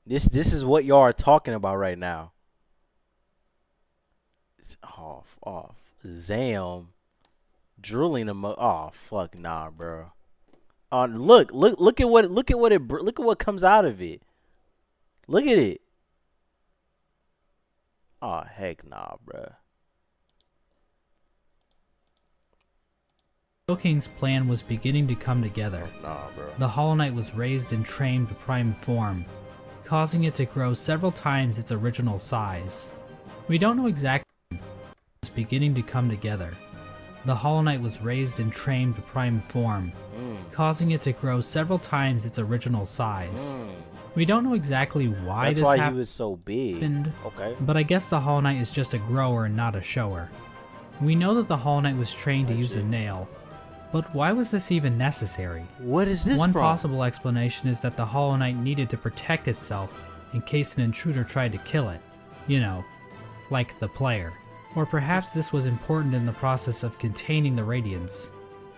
This is what y'all are talking about right now. It's off. Zam. Drooling oh fuck nah, bro. Look at what comes out of it. Look at it. Oh heck nah, bro. King's plan was beginning to come together. Nah, bro. The Hollow Knight was raised and trained to prime form, causing it to grow several times its original size. We don't know exactly when it was beginning to come together. The Hollow Knight was raised and trained to prime form, causing it to grow several times its original size. We don't know exactly why That's this why he happened, was so big. Okay. but I guess the Hollow Knight is just a grower and not a shower. We know that the Hollow Knight was trained to use a nail, but why was this even necessary? What is this One from? possible explanation is that the Hollow Knight needed to protect itself in case an intruder tried to kill it. You know, like the player. Or perhaps this was important in the process of containing the radiance.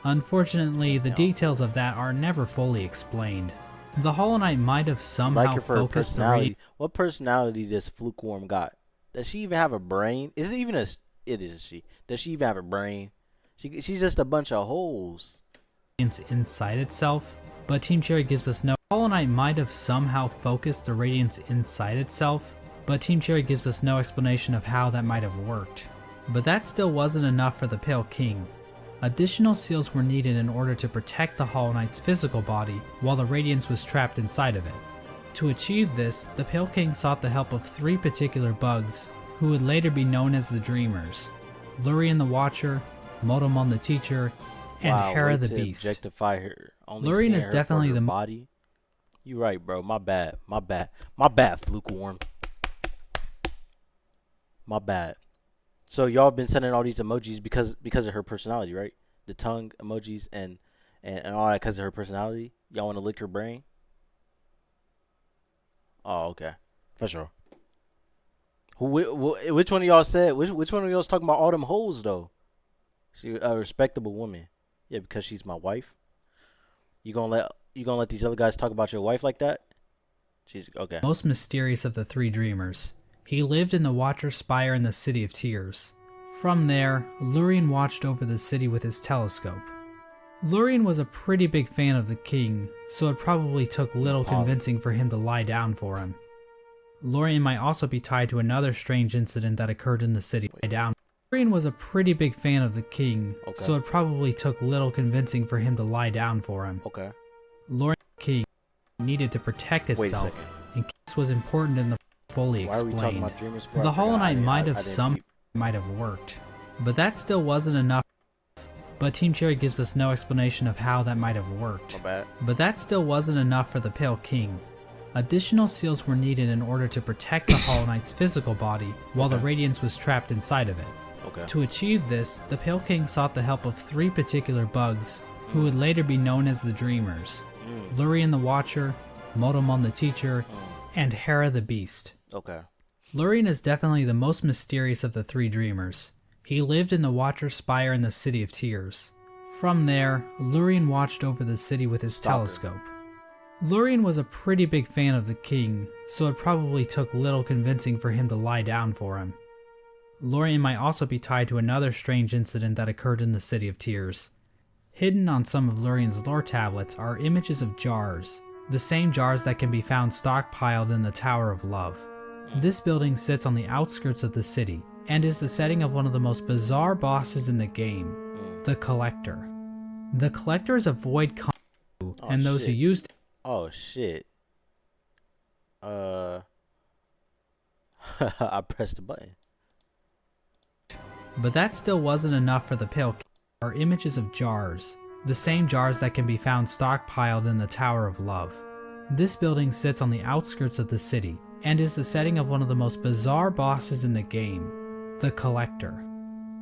Unfortunately, the details of that are never fully explained. The Hollow Knight might have somehow Like her for her focused the personality. What personality does Flukeworm got? Does she even have a brain? Is it even a? It is she. Does she even have a brain? She's just a bunch of holes. radiance inside itself, but Team Cherry gives us no. HollowKnight might have somehow focused the radiance inside itself, but Team Cherry gives us no explanation of how that might have worked. But that still wasn't enough for the Pale King. Additional seals were needed in order to protect the HollowKnight's physical body while the radiance was trapped inside of it. To achieve this, the Pale King sought the help of 3 particular bugs, who would later be known as the Dreamers: Lurian the Watcher, Motomon the Teacher, and Wow, Hera way the to Beast. Objectify her. Only Lurian seeing is her definitely for her the body. You right, bro. My bad. My bad. My bad, Flukeworm. My bad. So y'all been sending all these emojis because of her personality, right? The tongue emojis and all that because of her personality. Y'all want to lick her brain? Oh, okay, for sure. Which one of y'all said? Which one of y'all's talking about all them hoes though? She a respectable woman. Yeah, because she's my wife. You gonna let these other guys talk about your wife like that? She's okay. most mysterious of the 3 Dreamers. He lived in the Watcher's Spire in the City of Tears. From there, Lurian watched over the city with his telescope. Lurian was a pretty big fan of the king, so it probably took little convincing for him to lie down for him. Lurian might also be tied to another strange incident that occurred in the city. Lurian was a pretty big fan of the king, so it probably took little convincing for him to lie down for him. Okay. Lurian king needed to protect Wait a itself, second. in case was important in the fully Why are we talking explained. about Dreamers for? The I forgot. HollowKnight might have I didn't might have worked, but that still wasn't enough. But Team Cherry gives us no explanation of how that might have worked. My bad. But that still wasn't enough for the Pale King. Additional seals were needed in order to protect the HollowKnight's physical body while the radiance was trapped inside of it. Okay. To achieve this, the Pale King sought the help of 3 particular bugs, who would later be known as the Dreamers: Lurian the Watcher, Motomon the Teacher, and Hera the Beast. Okay. Lurian is definitely the most mysterious of the 3 Dreamers. He lived in the Watcher's Spire in the City of Tears. From there, Lurian watched over the city with his telescope. Lurian was a pretty big fan of the king, so it probably took little convincing for him to lie down for him. Lurian might also be tied to another strange incident that occurred in the City of Tears. Hidden on some of Lurian's lore tablets are images of jars, the same jars that can be found stockpiled in the Tower of Love. This building sits on the outskirts of the city, and is the setting of one of the most bizarre bosses in the game, the Collector. The Collector is a void and those who used Oh shit. I pressed the button. But that still wasn't enough for the Pale King. Are images of jars, the same jars that can be found stockpiled in the Tower of Love. This building sits on the outskirts of the city, and is the setting of one of the most bizarre bosses in the game, the Collector.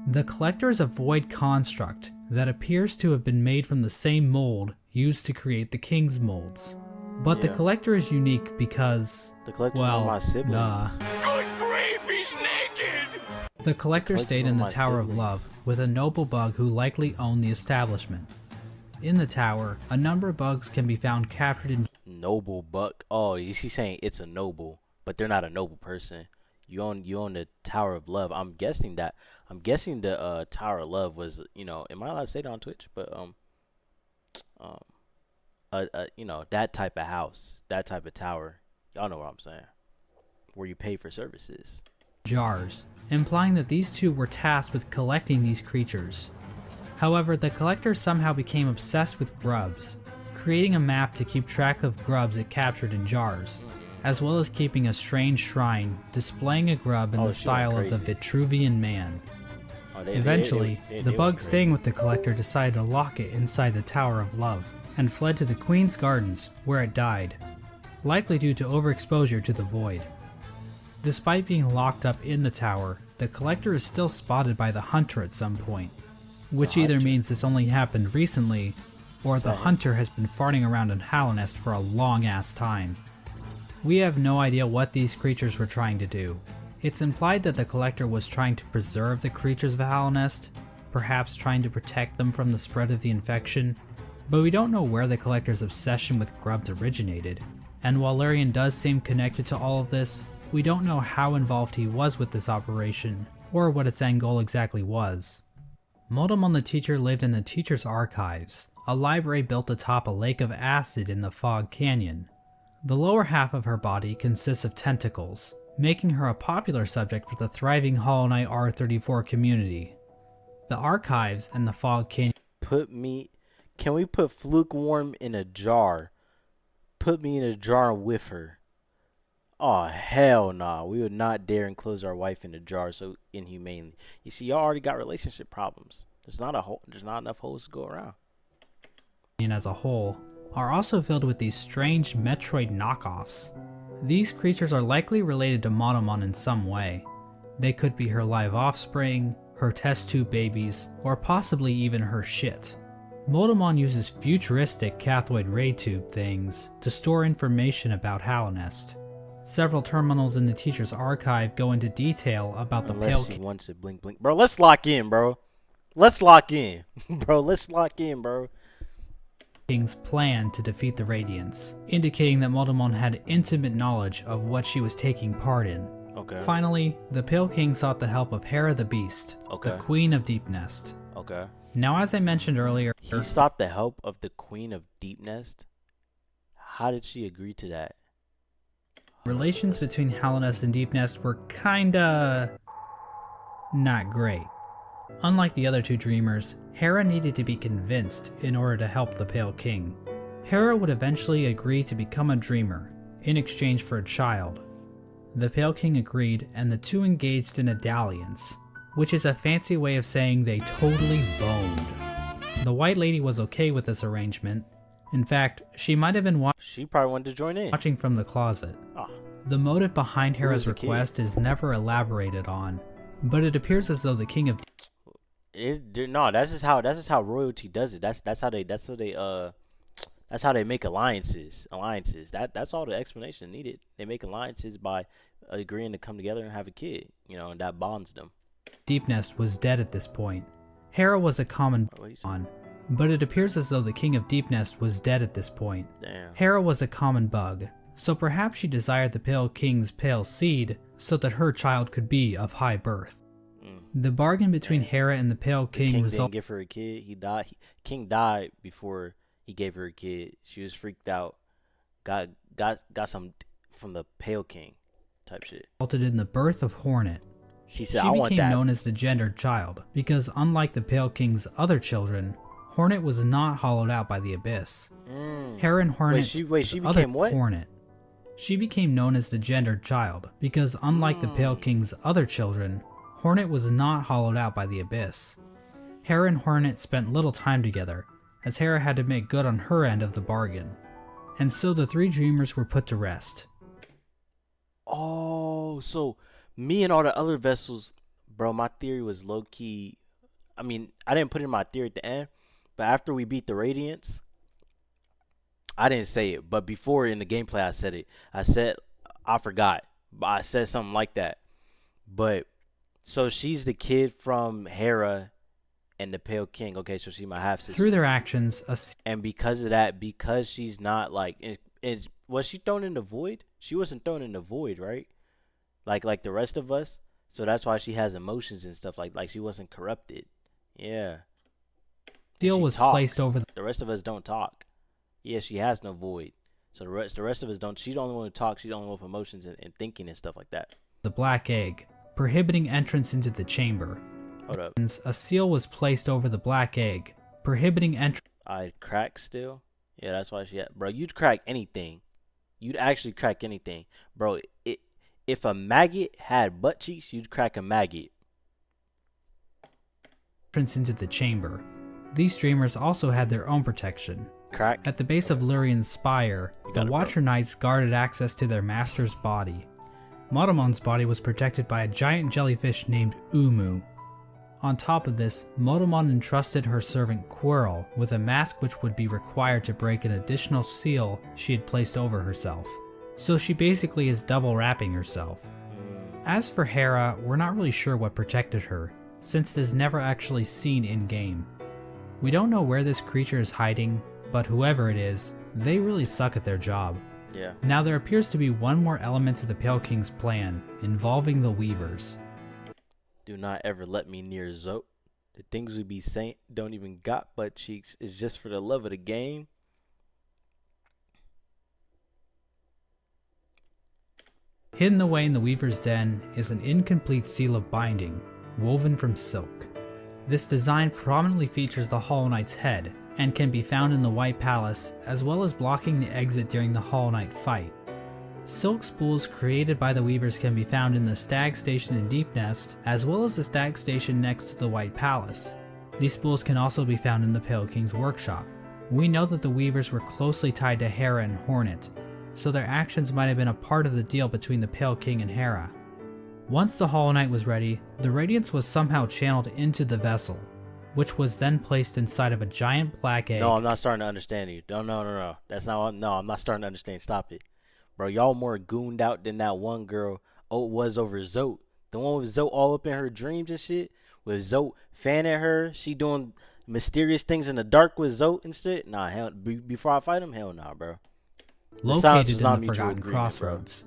The Collector is a void construct that appears to have been made from the same mold used to create the King's molds. But the Collector is unique because, The Collector's one of my siblings. Good grief, he's naked! the Collector stayed in the Tower of Love with a noble bug who likely owned the establishment. In the tower, a number of bugs can be found captured in Noble buck. Oh, she's saying it's a noble, but they're not a noble person. You own the Tower of Love. I'm guessing the Tower of Love was, am I allowed to say that on Twitch? But that type of house, that type of tower. Y'all know what I'm saying. Where you pay for services. jars, implying that these two were tasked with collecting these creatures. However, the Collector somehow became obsessed with grubs, creating a map to keep track of grubs it captured in jars, as well as keeping a strange shrine displaying a grub in the style of the Vitruvian Man. Eventually, the bug staying with the Collector decided to lock it inside the Tower of Love, and fled to the Queen's Gardens, where it died, likely due to overexposure to the void. Despite being locked up in the tower, the Collector is still spotted by the Hunter at some point, which either means this only happened recently, or the Hunter has been farting around in HollowNest for a long ass time. We have no idea what these creatures were trying to do. It's implied that the Collector was trying to preserve the creatures of HollowNest, perhaps trying to protect them from the spread of the infection, but we don't know where the Collector's obsession with grubs originated, and while Lurian does seem connected to all of this, we don't know how involved he was with this operation, or what its end goal exactly was. Motomon the teacher lived in the teacher's archives, a library built atop a lake of acid in the Fog Canyon. The lower half of her body consists of tentacles, making her a popular subject for the thriving HollowKnight R34 community. The archives and the Fog Canyon Can we put Flukeworm in a jar? Put me in a jar with her. Oh, hell nah. We would not dare enclose our wife in a jar so inhumanely. You see, y'all already got relationship problems. There's not enough holes to go around. as a whole are also filled with these strange Metroid knockoffs. These creatures are likely related to Motomon in some way. They could be her live offspring, her test tube babies, or possibly even her shit. Motomon uses futuristic cathode ray tube things to store information about HollowNest. Several terminals in the teacher's archive go into detail about the Unless she wants it blink blink. Bro, let's lock in, bro. Let's lock in. Let's lock in, bro. King's plan to defeat the Radiants, indicating that Motomon had intimate knowledge of what she was taking part in. Okay. Finally, the Pale King sought the help of Hera the Beast, the Queen of Deep Nest. Okay. Now, as I mentioned earlier, he sought the help of the Queen of Deep Nest? How did she agree to that? Relations between HollowNest and Deep Nest were kinda not great. Unlike the other two dreamers, Hera needed to be convinced in order to help the Pale King. Hera would eventually agree to become a dreamer, in exchange for a child. The Pale King agreed, and the two engaged in a dalliance, which is a fancy way of saying they totally boned. The White Lady was okay with this arrangement. In fact, she might have been she probably wanted to join in. Watching from the closet. Oh. The motive behind Hera's request is never elaborated on, but it appears as though the King of that's just how royalty does it. That's how they make alliances. That's all the explanation needed. They make alliances by agreeing to come together and have a kid, and that bonds them. Deep Nest was dead at this point. Hera was a common bug, but it appears as though the King of Deep Nest was dead at this point. Damn. Hera was a common bug, so perhaps she desired the Pale King's pale seed so that her child could be of high birth. The bargain between Hera and the Pale King was didn't give her a kid. He died. King died before he gave her a kid. She was freaked out. Got some from the Pale King type shit. Resulted in the birth of Hornet. She said, she I want became that. known as the gendered child because, unlike the Pale King's other children, Hornet was not hollowed out by the abyss. Hera and Hornet's she other became what? Hornet. She became known as the gendered child because, unlike the Pale King's other children, Hornet was not hollowed out by the abyss. Hera and Hornet spent little time together, as Hera had to make good on her end of the bargain. And so the three dreamers were put to rest. Oh, so me and all the other vessels, bro, my theory was low-key. I mean, I didn't put in my theory at the end, but after we beat the Radiants, I didn't say it, but before in the gameplay I said it. I forgot, but I said something like that. But so she's the kid from Hera and the Pale King. Okay, so she's my half sister. Through their actions, and because of that, because she's not like, was she thrown in the void? She wasn't thrown in the void, right? Like the rest of us. So that's why she has emotions and stuff like she wasn't corrupted. Yeah. Steel was placed over the rest of us don't talk. Yeah, she has no void. So the rest of us don't. She's the only one who talks. She's the only one with emotions and thinking and stuff like that. The black egg, prohibiting entrance into the chamber. Hold up. A seal was placed over the black egg, prohibiting entrance. I'd crack still. Yeah, that's why she had. Bro, you'd crack anything. You'd actually crack anything. Bro, if a maggot had butt cheeks, you'd crack a maggot. Entrance into the chamber. These streamers also had their own protection. Crack. At the base of Lurian's spire, the Watcher Knights guarded access to their master's body. Motomon's body was protected by a giant jellyfish named Umu. On top of this, Motomon entrusted her servant Quirrell with a mask which would be required to break an additional seal she had placed over herself. So she basically is double wrapping herself. As for Hera, we're not really sure what protected her, since it is never actually seen in-game. We don't know where this creature is hiding, but whoever it is, they really suck at their job. Yeah. Now there appears to be one more element to the Pale King's plan, involving the Weavers. Do not ever let me near Zoe. The things we be saying don't even got butt cheeks. It's just for the love of the game. Hidden away in the Weaver's Den is an incomplete seal of binding, woven from silk. This design prominently features the Hollow Knight's head, and can be found in the White Palace, as well as blocking the exit during the Hollow Knight fight. Silk spools created by the Weavers can be found in the Stag Station in Deep Nest, as well as the Stag Station next to the White Palace. These spools can also be found in the Pale King's workshop. We know that the Weavers were closely tied to Hera and Hornet, so their actions might have been a part of the deal between the Pale King and Hera. Once the Hollow Knight was ready, the Radiance was somehow channeled into the vessel, which was then placed inside of a giant black egg. No, I'm not starting to understand you. No. That's not. No, I'm not starting to understand. Stop it, bro. Y'all more gooned out than that one girl. Was over Zote. The one with Zote all up in her dreams and shit. With Zote fanning her, she doing mysterious things in the dark with Zote and shit. Nah, hell. Before I fight him, hell nah, bro. Located in the Forgotten Crossroads.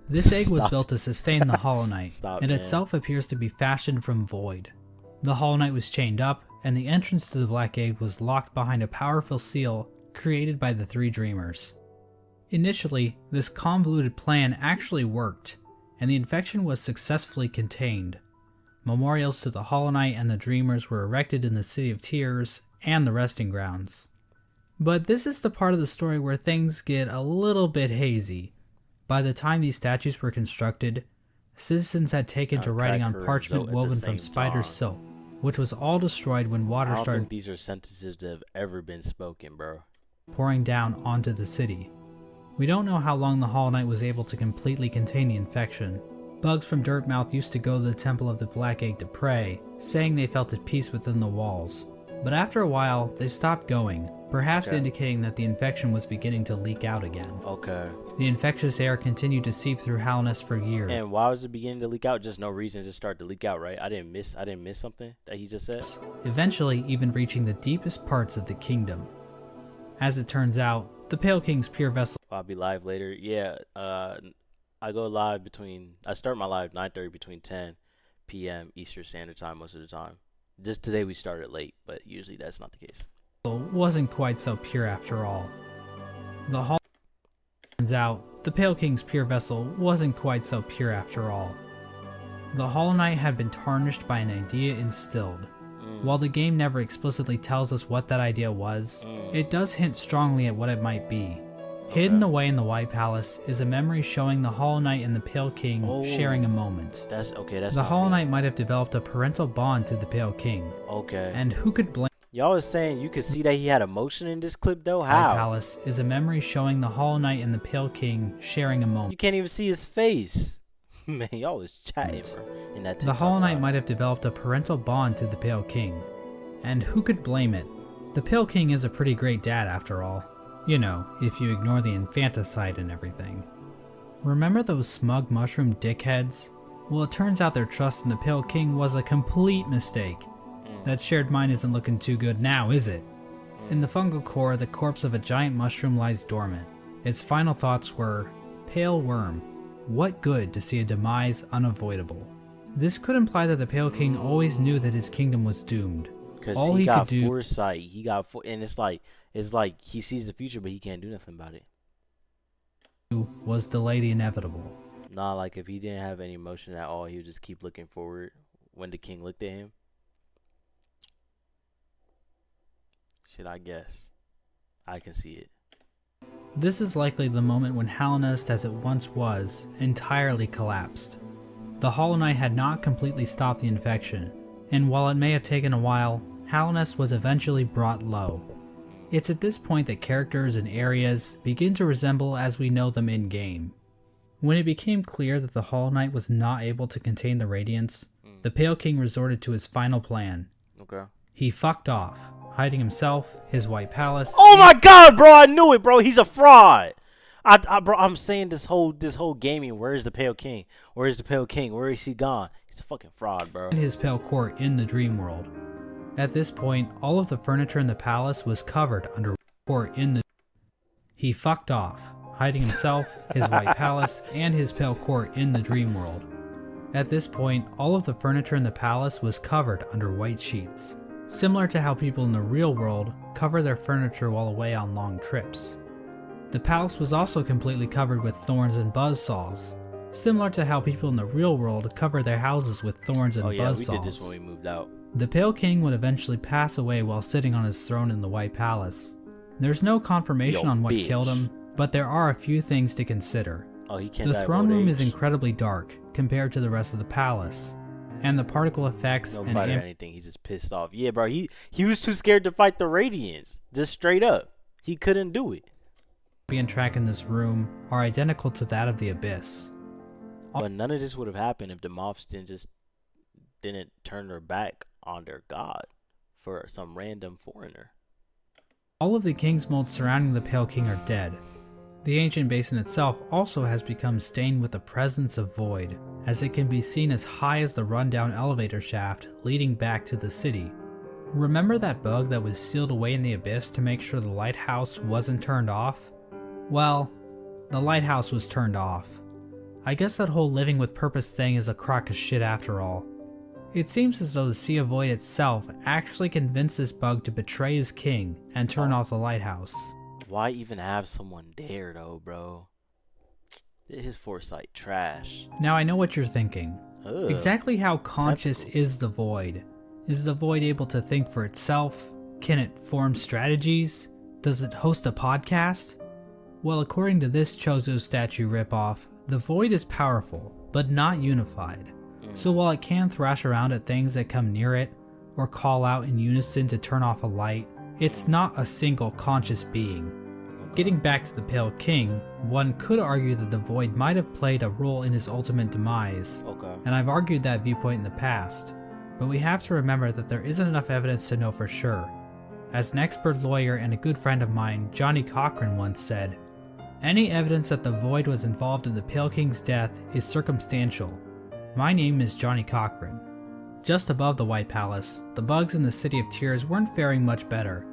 This egg was built to sustain the Hollow Knight, and itself appears to be fashioned from void. The Hollow Knight was chained up, and the entrance to the Black Egg was locked behind a powerful seal created by the three Dreamers. Initially, this convoluted plan actually worked, and the infection was successfully contained. Memorials to the Hollow Knight and the Dreamers were erected in the City of Tears and the Resting Grounds. But this is the part of the story where things get a little bit hazy. By the time these statues were constructed, citizens had taken to writing on parchment woven from spider silk, which was all destroyed when water I don't started think these are sentences that have ever been spoken, bro. pouring down onto the city. We don't know how long the Hollow Knight was able to completely contain the infection. Bugs from Dirtmouth used to go to the Temple of the Black Egg to pray, saying they felt at peace within the walls. But after a while, they stopped going, perhaps indicating that the infection was beginning to leak out again. Okay. The infectious air continued to seep through Hallownest for years. And why was it beginning to leak out? Just no reason to start to leak out, right? I didn't miss something that he just said. Eventually even reaching the deepest parts of the kingdom. As it turns out, the Pale King's pure vessel. I'll be live later. Yeah, I go live I start my live 9:30 between 10 p.m. Eastern Standard Time most of the time. Just today we started late, but usually that's not the case. Wasn't quite so pure after all. The Hollow turns out, the Pale King's pure vessel wasn't quite so pure after all. The Hollow Knight had been tarnished by an idea instilled. While the game never explicitly tells us what that idea was, it does hint strongly at what it might be. Hidden away in the White Palace is a memory showing the Hollow Knight and the Pale King sharing a moment. That's okay. That's the not Hollow me. Knight might have developed a parental bond to the Pale King. Okay. And who could blame? Y'all was saying you could see that he had emotion in this clip though? White How? Palace is a memory showing the Hollow Knight and the Pale King sharing a moment. You can't even see his face. Man, y'all was chatting, bro. In that The TikTok Hollow Knight live. might have developed a parental bond to the Pale King. And who could blame it? The Pale King is a pretty great dad after all. You know, if you ignore the infanticide and everything. Remember those smug mushroom dickheads? Well, it turns out their trust in the Pale King was a complete mistake. That shared mind isn't looking too good now, is it? In the fungal core, the corpse of a giant mushroom lies dormant. Its final thoughts were, "Pale worm, what good to see a demise unavoidable?" This could imply that the Pale King always knew that his kingdom was doomed. Because All he he got could do foresight. He got and it's like he sees the future, but he can't do nothing about it. was delay the inevitable. Nah, like if he didn't have any emotion at all, he would just keep looking forward when the king looked at him. Shit, I guess. I can see it. This is likely the moment when Hallownest as it once was entirely collapsed. The Hollow Knight had not completely stopped the infection, and while it may have taken a while, Hallownest was eventually brought low. It's at this point that characters and areas begin to resemble as we know them in-game. When it became clear that the Hollow Knight was not able to contain the Radiance, the Pale King resorted to his final plan. Okay. He fucked off, hiding himself, his White Palace. Oh my god, bro, I knew it, bro. He's a fraud. Bro, I'm saying this whole gaming, where's the Pale King? Where's the Pale King? Where is he gone? He's a fucking fraud, bro. In his pale court in the dream world. At this point, all of the furniture in the palace was covered under court in the. He fucked off, hiding himself, his White Palace, and his pale court in the dream world. At this point, all of the furniture in the palace was covered under white sheets, similar to how people in the real world cover their furniture while away on long trips. The palace was also completely covered with thorns and buzzsaws, similar to how people in the real world cover their houses with thorns and Oh yeah, buzzsaws. we did this when we moved out. The Pale King would eventually pass away while sitting on his throne in the White Palace. There's no confirmation Yo, on what bitch. killed him, but there are a few things to consider. Oh, he can't The die of throne old room age. is incredibly dark compared to the rest of the palace, and the particle effects No and fight or anything. He just pissed off. Yeah, bro. He was too scared to fight the Radiants. Just straight up, he couldn't do it. ambient track in this room are identical to that of the Abyss. But none of this would have happened if the Moths didn't turn their back on their god for some random foreigner. All of the king's molds surrounding the Pale King are dead. The ancient basin itself also has become stained with the presence of void, as it can be seen as high as the rundown elevator shaft leading back to the city. Remember that bug that was sealed away in the Abyss to make sure the lighthouse wasn't turned off? Well, the lighthouse was turned off. I guess that whole living with purpose thing is a crock of shit after all. It seems as though the Sea of Void itself actually convinced this bug to betray his king and turn off the lighthouse. Why even have someone there though, bro? His foresight trash. Now I know what you're thinking. Ugh. Exactly how conscious Tentacles. is the Void? Is the Void able to think for itself? Can it form strategies? Does it host a podcast? Well, according to this Chozo statue ripoff, the Void is powerful, but not unified. So while it can thrash around at things that come near it, or call out in unison to turn off a light, it's not a single conscious being. Getting back to the Pale King, one could argue that the Void might have played a role in his ultimate demise, Okay. and I've argued that viewpoint in the past, but we have to remember that there isn't enough evidence to know for sure. As an expert lawyer and a good friend of mine, Johnny Cochran, once said, "Any evidence that the Void was involved in the Pale King's death is circumstantial. My name is Johnny Cochran." Just above the White Palace, the bugs in the City of Tears weren't faring much better.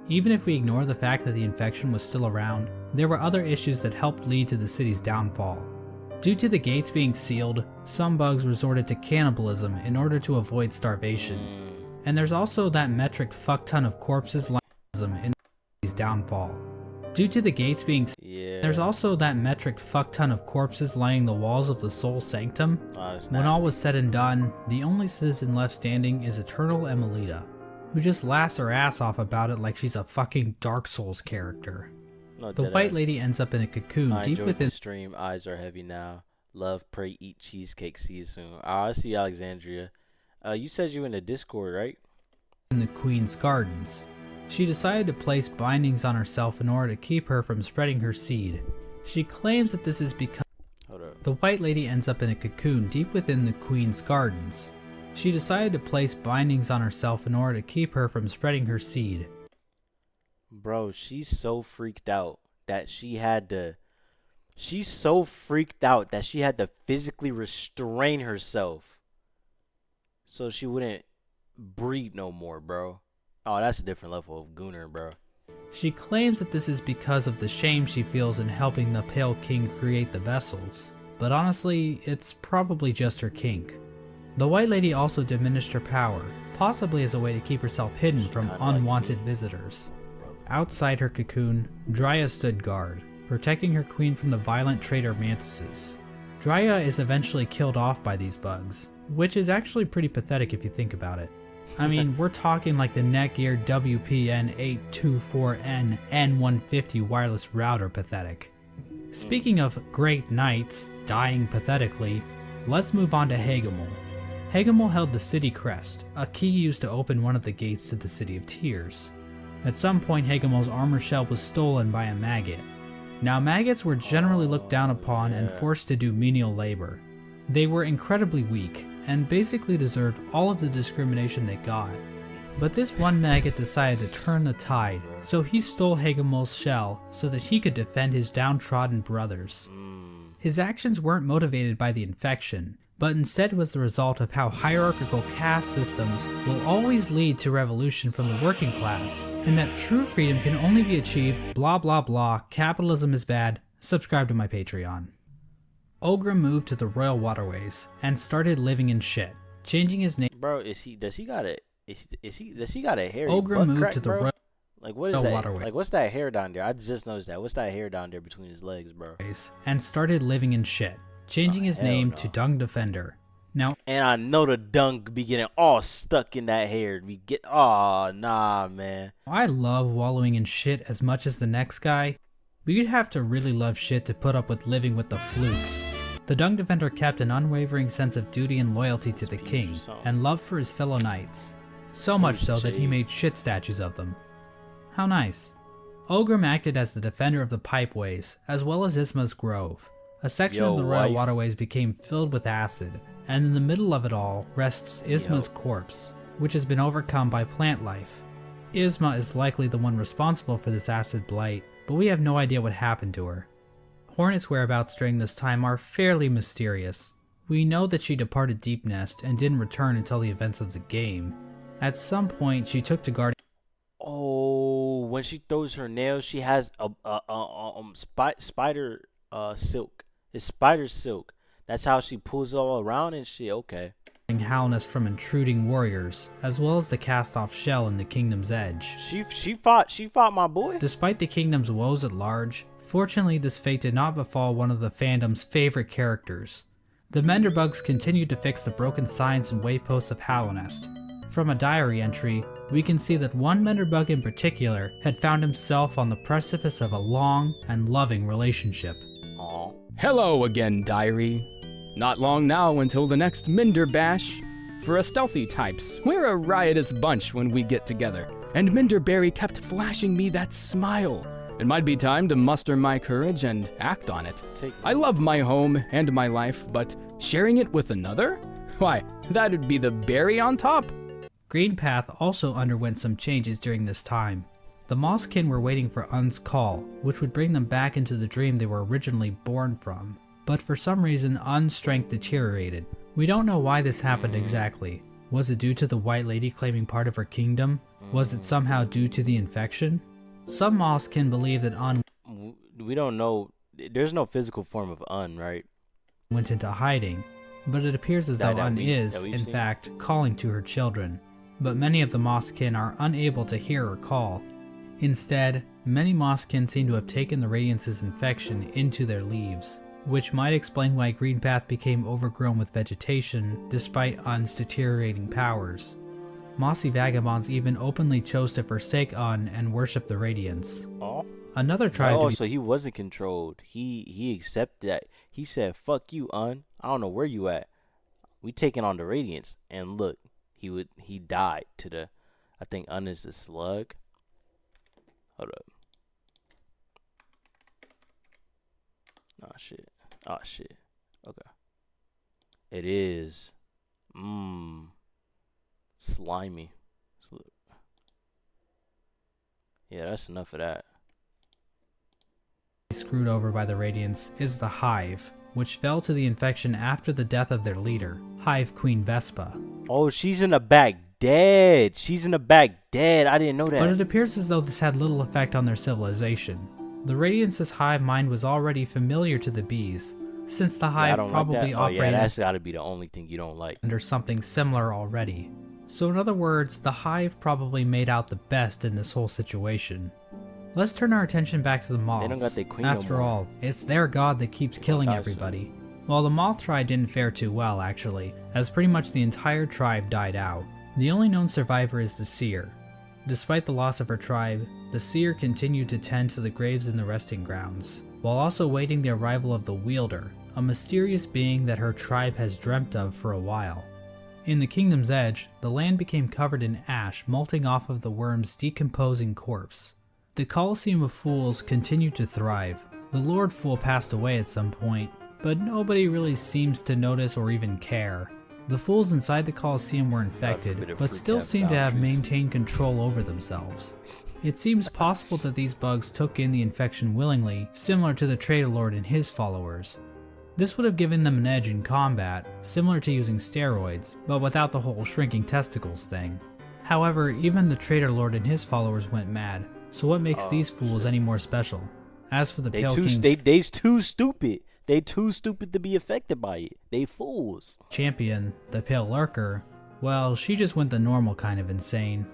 Even if we ignore the fact that the infection was still around, there were other issues that helped lead to the city's downfall. Due to the gates being sealed, some bugs resorted to cannibalism in order to avoid starvation. And there's also that metric fuckton of corpses in the city's downfall. Due to the gates being Yeah. There's also that metric fuckton of corpses lining the walls of the Soul Sanctum. Oh, that's When all nasty. was said and done, the only citizen left standing is Eternal Emelita, who just laughs her ass off about it like she's a fucking Dark Souls character. No, The deadass. White Lady ends up in a cocoon I deep enjoyed within the stream. Eyes are heavy now. Love, pray, eat cheesecake. See you soon. I see Alexandria. You said you in the Discord, right? the Queen's gardens. She decided to place bindings on herself in order to keep her from spreading her seed. She claims that this is because Hold up. the White Lady ends up in a cocoon deep within the Queen's gardens. She decided to place bindings on herself in order to keep her from spreading her seed. Bro, she's so freaked out that she had to. She's so freaked out that she had to physically restrain herself so she wouldn't breed no more, bro. Oh, that's a different level of gooner, bro. She claims that this is because of the shame she feels in helping the Pale King create the vessels, but honestly, it's probably just her kink. The White Lady also diminished her power, possibly as a way to keep herself hidden from kinda like unwanted visitors. Outside her cocoon, Drya stood guard, protecting her queen from the violent traitor mantises. Drya is eventually killed off by these bugs, which is actually pretty pathetic if you think about it. I mean, we're talking like the Netgear WPN824N N150 wireless router pathetic. Speaking of great knights dying pathetically, let's move on to Hagemul. Hagemul held the city crest, a key used to open one of the gates to the City of Tears. At some point, Hagemul's armor shell was stolen by a maggot. Now, maggots were generally looked down upon and forced to do menial labor. They were incredibly weak, and basically deserved all of the discrimination they got. But this one maggot decided to turn the tide, so he stole Hagemul's shell so that he could defend his downtrodden brothers. His actions weren't motivated by the infection, but instead was the result of how hierarchical caste systems will always lead to revolution from the working class, and that true freedom can only be achieved blah blah blah, capitalism is bad, subscribe to my Patreon. Olgra moved to the royal waterways and started living in shit, changing his name. Bro, does he got a hairy Olgra butt moved crack, to the bro? royal Like, what is that? waterway. Like, what's that hair down there? I just noticed that. What's that hair down there between his legs, bro? And started living in shit, changing his hell name no. to Dung Defender. Now, And I know the dung be getting all stuck in that hair. Oh, nah, man. I love wallowing in shit as much as the next guy, but you'd have to really love shit to put up with living with the flukes. The Dung Defender kept an unwavering sense of duty and loyalty to the king, and love for his fellow knights. So much so that he made shit statues of them. How nice. Olgrim acted as the defender of the pipeways, as well as Isma's Grove. A section of the royal waterways became filled with acid, and in the middle of it all rests Isma's corpse, which has been overcome by plant life. Isma is likely the one responsible for this acid blight, but we have no idea what happened to her. Hornet's whereabouts during this time are fairly mysterious. We know that she departed Deep Nest and didn't return until the events of the game. At some point, she took to guarding. Oh, when she throws her nails, she has a spider silk. It's spider silk. That's how she pulls it all around and shit. Okay. Hallownest from intruding warriors, as well as the cast-off shell in the Kingdom's Edge. She fought my boy. Despite the Kingdom's woes at large, fortunately this fate did not befall one of the fandom's favorite characters. The Menderbugs continued to fix the broken signs and wayposts of Hallownest. From a diary entry, we can see that one Menderbug in particular had found himself on the precipice of a long and loving relationship. Aww. Hello again, diary. Not long now until the next Minder Bash. For us stealthy types, we're a riotous bunch when we get together, and Minderberry kept flashing me that smile. It might be time to muster my courage and act on it. I love my home and my life, but sharing it with another? Why, that'd be the berry on top. Greenpath also underwent some changes during this time. The Mosskin were waiting for Un's call, which would bring them back into the dream they were originally born from. But for some reason, Un's strength deteriorated. We don't know why this happened exactly. Was it due to the White Lady claiming part of her kingdom? Was it somehow due to the infection? Some Mosskin believe that Un We don't know. There's no physical form of Un, right? went into hiding, but it appears as though Un is, we've in seen. fact, calling to her children. But many of the Mosskin are unable to hear her call. Instead, many Mosskin seem to have taken the Radiance's infection into their leaves, which might explain why Greenpath became overgrown with vegetation despite Un's deteriorating powers. Mossy vagabonds even openly chose to forsake Un and worship the Radiance. Oh. Another tried to be So he wasn't controlled. He accepted that. He said, "Fuck you, Un. I don't know where you at. We taking on the Radiance." And look, he died to the. I think Un is the slug. Hold up. Oh shit. Okay. It is. Slimy. Yeah, that's enough of that. screwed over by the Radiance is the Hive, which fell to the infection after the death of their leader, Hive Queen Vespa. Oh, she's in the back dead. I didn't know that. But it appears as though this had little effect on their civilization. The Radiance's hive mind was already familiar to the bees, since the hive probably operated that's gotta be the only thing you don't like. under something similar already. So in other words, the hive probably made out the best in this whole situation. Let's turn our attention back to the moths. They don't got their queen no After more. all, it's their god that keeps killing everybody. Well, the moth tribe didn't fare too well actually, as pretty much the entire tribe died out. The only known survivor is the seer. Despite the loss of her tribe, the seer continued to tend to the graves in the resting grounds, while also waiting the arrival of the wielder, a mysterious being that her tribe has dreamt of for a while. In the Kingdom's Edge, the land became covered in ash molting off of the worm's decomposing corpse. The Colosseum of Fools continued to thrive. The Lord Fool passed away at some point, but nobody really seems to notice or even care. The fools inside the Colosseum were infected, but still seem to have maintained control over themselves. It seems possible that these bugs took in the infection willingly, similar to the Traitor Lord and his followers. This would have given them an edge in combat, similar to using steroids, but without the whole shrinking testicles thing. However, even the Traitor Lord and his followers went mad, so what makes these fools any more special? As for the Pale King's... They's too stupid. They too stupid to be affected by it. They fools. champion, the Pale Lurker, well, she just went the normal kind of insane.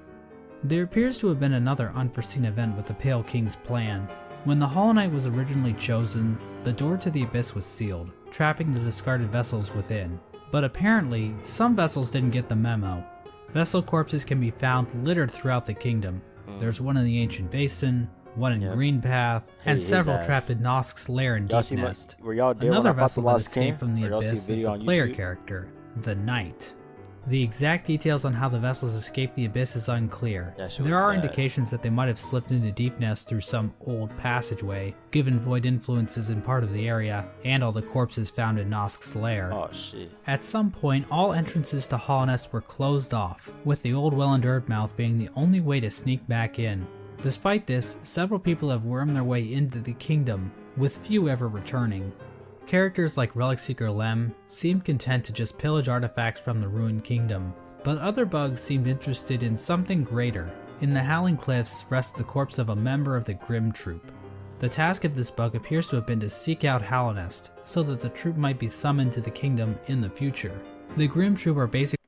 There appears to have been another unforeseen event with the Pale King's plan. When the Hollow Knight was originally chosen, the door to the Abyss was sealed, trapping the discarded vessels within. But apparently, some vessels didn't get the memo. Vessel corpses can be found littered throughout the kingdom. There's one in the Ancient Basin, one in Green Path, and his several ass. trapped in Nosk's lair in Y'all Deep see my- Nest. were y'all there when Another I fought the vessel that Lost King? escaped from the Or y'all see a Abyss is video the on player YouTube? character, the Knight. The exact details on how the vessels escaped the Abyss is unclear. That shit There was are bad. indications that they might have slipped into Deep Nest through some old passageway, given void influences in part of the area, and all the corpses found in Nosk's lair. Oh shit. At some point, all entrances to Hollownest were closed off, with the old well and Earthmouth being the only way to sneak back in. Despite this, several people have wormed their way into the kingdom, with few ever returning. Characters like Relic Seeker Lem seemed content to just pillage artifacts from the ruined kingdom, but other bugs seemed interested in something greater. In the Howling Cliffs rests the corpse of a member of the Grim Troop. The task of this bug appears to have been to seek out Hallownest, so that the troop might be summoned to the kingdom in the future. The Grim Troop are basically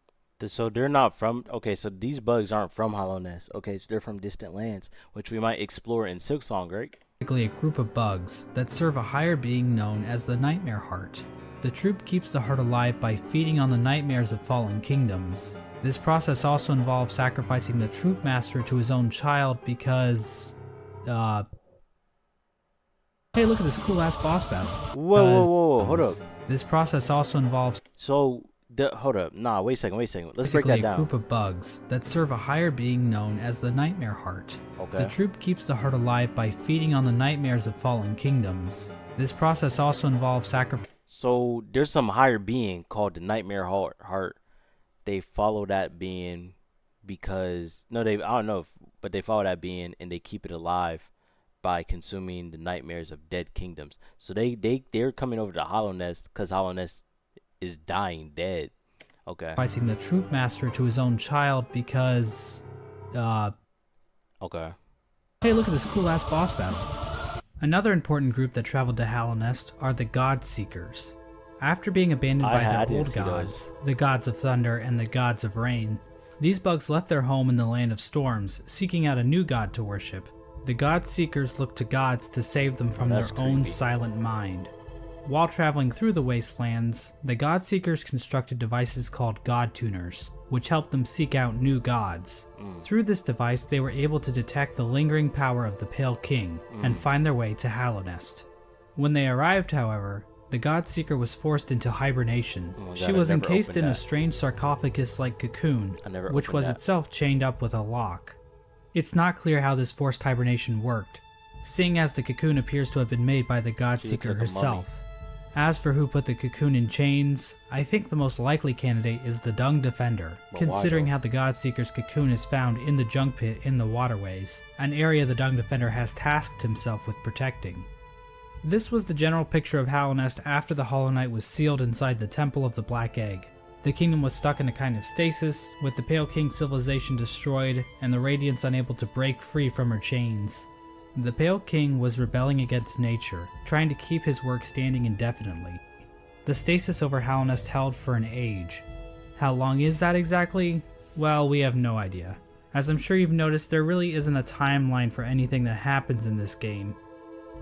So they're not from. Okay, so these bugs aren't from HollowNest. Okay, so they're from distant lands, which we might explore in Silksong, right? a group of bugs that serve a higher being known as the Nightmare Heart. The troop keeps the heart alive by feeding on the nightmares of fallen kingdoms. This process also involves sacrificing the troop master to his own child because, hey, look at this cool ass boss battle. Whoa, hold up. This process also involves So hold up. Nah, wait a second. Let's break that a down. group of bugs that serve a higher being known as the Nightmare Heart. Okay. The troop keeps the heart alive by feeding on the nightmares of fallen kingdoms. This process also involves sacrificing. So there's some higher being called the Nightmare Heart. They follow that being because I don't know, but they follow that being and they keep it alive by consuming the nightmares of dead kingdoms. So they're coming over to HollowNest because HollowNest is dying dead. Okay. Sacrificing the troop master to his own child because, Okay. hey, look at this cool ass boss battle. Another important group that traveled to Hallownest are the God Seekers. After being abandoned by I their didn't old see gods, the gods of thunder and the gods of rain, these bugs left their home in the land of storms, seeking out a new god to worship. The God Seekers looked to gods to save them from their That's own creepy. silent mind. While traveling through the wastelands, the God Seekers constructed devices called God Tuners, which helped them seek out new gods. Through this device, they were able to detect the lingering power of the Pale King and find their way to Hallownest. When they arrived, however, the God Seeker was forced into hibernation. Oh my God, She I was never encased opened in a that. strange sarcophagus-like cocoon, I never which opened was that. itself chained up with a lock. It's not clear how this forced hibernation worked, seeing as the cocoon appears to have been made by the God She looked Seeker like a mummy. herself. As for who put the cocoon in chains, I think the most likely candidate is the Dung Defender, But why, considering though? how the God Seeker's cocoon is found in the junk pit in the waterways, an area the Dung Defender has tasked himself with protecting. This was the general picture of Hallownest after the Hollow Knight was sealed inside the Temple of the Black Egg. The kingdom was stuck in a kind of stasis, with the Pale King civilization destroyed and the Radiance unable to break free from her chains. The Pale King was rebelling against nature, trying to keep his work standing indefinitely. The stasis over Hallownest held for an age. How long is that exactly? Well, we have no idea. As I'm sure you've noticed, there really isn't a timeline for anything that happens in this game.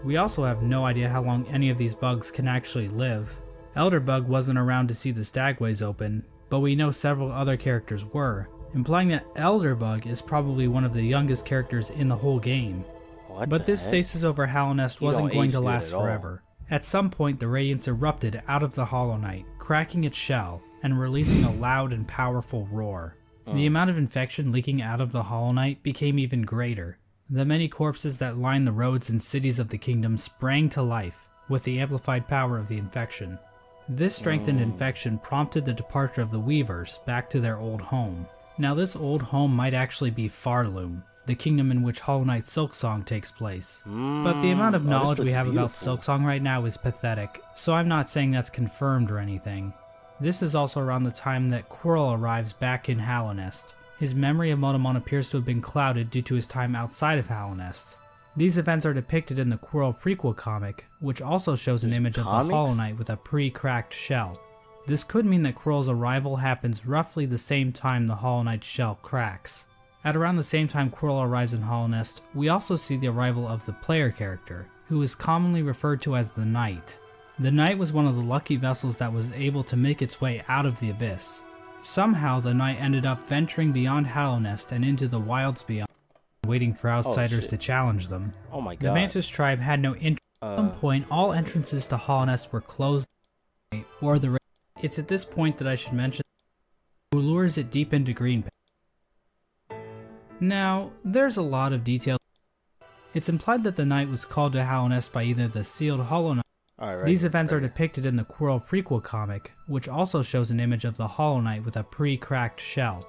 We also have no idea how long any of these bugs can actually live. Elderbug wasn't around to see the Stagways open, but we know several other characters were, implying that Elderbug is probably one of the youngest characters in the whole game. What But the this heck? stasis over Hallownest He wasn't don't going age to good last at all. forever. At some point, the Radiance erupted out of the Hollow Knight, cracking its shell and releasing a loud and powerful roar. The amount of infection leaking out of the Hollow Knight became even greater. The many corpses that lined the roads and cities of the kingdom sprang to life with the amplified power of the infection. This strengthened infection prompted the departure of the Weavers back to their old home. Now this old home might actually be Farloom, the kingdom in which Hollow Knight Silksong takes place. But the amount of this knowledge we looks have about beautiful. Silksong right now is pathetic, so I'm not saying that's confirmed or anything. This is also around the time that Quirrell arrives back in Hallownest. His memory of Motomon appears to have been clouded due to his time outside of Hallownest. These events are depicted in the Quirrell prequel comic, which also shows an image of the HollowKnight with a pre-cracked shell. This could mean that Quirrell's arrival happens roughly the same time the HollowKnight's shell cracks. At around the same time Quirrell arrives in Hallownest, we also see the arrival of the player character, who is commonly referred to as the Knight. The Knight was one of the lucky vessels that was able to make its way out of the abyss. Somehow the Knight ended up venturing beyond Hallownest and into the wilds beyond, waiting for outsiders to challenge them. Oh my The god. Mantis tribe had no interest. At some point, all entrances to Hallownest were closed, or the. It's at this point that I should mention who lures it deep into Greenpath. Now, there's a lot of detail. It's implied that the Knight was called to Hallownest by either the sealed HollowKnight. These events are depicted in the Quirrell prequel comic, which also shows an image of the HollowKnight with a pre-cracked shell.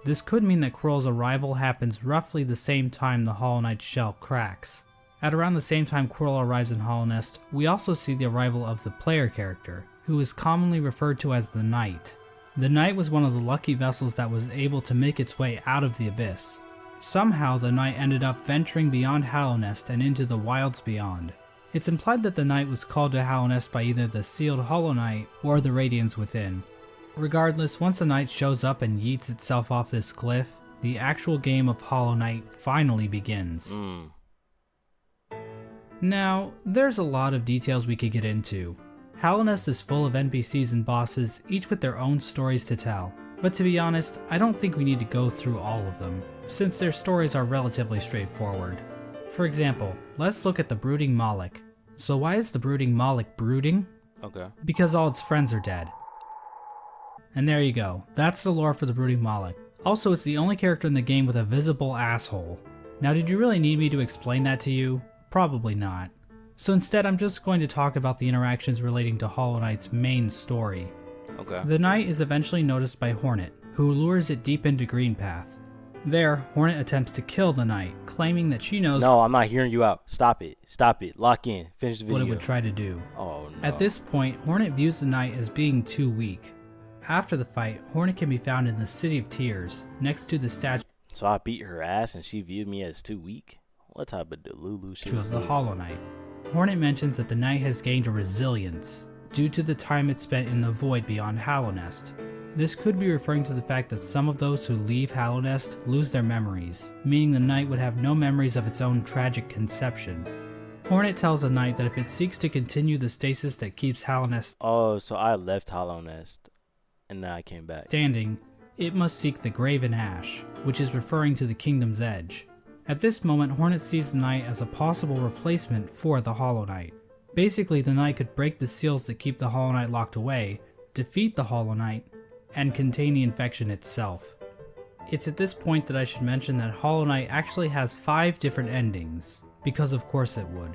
This could mean that Quirrell's arrival happens roughly the same time the HollowKnight's shell cracks. At around the same time Quirrell arrives in Hallownest, we also see the arrival of the player character, who is commonly referred to as the Knight. The Knight was one of the lucky vessels that was able to make its way out of the abyss. Somehow the Knight ended up venturing beyond Hallownest and into the wilds beyond. It's implied that the Knight was called to Hallownest by either the sealed HollowKnight or the Radiance within. Regardless, once the Knight shows up and yeets itself off this cliff, the actual game of HollowKnight finally begins. Now, there's a lot of details we could get into. Hallownest is full of NPCs and bosses, each with their own stories to tell. But to be honest, I don't think we need to go through all of them, since their stories are relatively straightforward. For example, let's look at the Brooding Moloch. So why is the Brooding Moloch brooding? Okay. Because all its friends are dead. And there you go, that's the lore for the Brooding Moloch. Also, it's the only character in the game with a visible asshole. Now, did you really need me to explain that to you? Probably not. So instead, I'm just going to talk about the interactions relating to Hollow Knight's main story. Okay. The Knight is eventually noticed by Hornet, who lures it deep into Greenpath. There, Hornet attempts to kill the Knight, claiming that she knows No, I'm not hearing you out. Stop it. Stop it. Lock in. Finish the video. what it would try to do. Oh, no. At this point, Hornet views the Knight as being too weak. After the fight, Hornet can be found in the City of Tears, next to the statue So I beat her ass and she viewed me as too weak? What type of delulu shit is of the this? Hollow Knight. Hornet mentions that the Knight has gained a resilience, due to the time it spent in the void beyond Hallownest. This could be referring to the fact that some of those who leave Hallownest lose their memories, meaning the Knight would have no memories of its own tragic conception. Hornet tells the Knight that if it seeks to continue the stasis that keeps Hallownest Oh, so I left Hallownest and then I came back. standing, it must seek the Graven Ash, which is referring to the Kingdom's Edge. At this moment, Hornet sees the Knight as a possible replacement for the Hollow Knight. Basically, the Knight could break the seals that keep the Hollow Knight locked away, defeat the Hollow Knight, and contain the infection itself. It's at this point that I should mention that Hollow Knight actually has 5 different endings, because of course it would.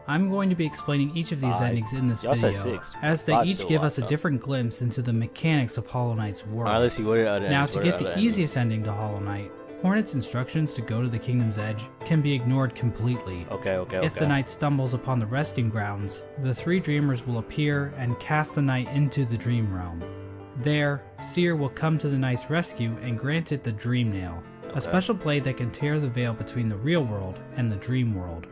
I'm going to be explaining each of these 5? endings in this Y'all said video, 6. as they 5's each still give a lot, us a though. different glimpse into the mechanics of Hollow Knight's world. Alright, let's see. What are the other Now, endings? to What are get the the other endings? easiest ending to Hollow Knight, Hornet's instructions to go to the Kingdom's Edge can be ignored completely. Okay. If the Knight stumbles upon the resting grounds, the 3 dreamers will appear and cast the Knight into the Dream Realm. There, Seer will come to the Knight's rescue and grant it the Dream Nail, a special blade that can tear the veil between the real world and the dream world.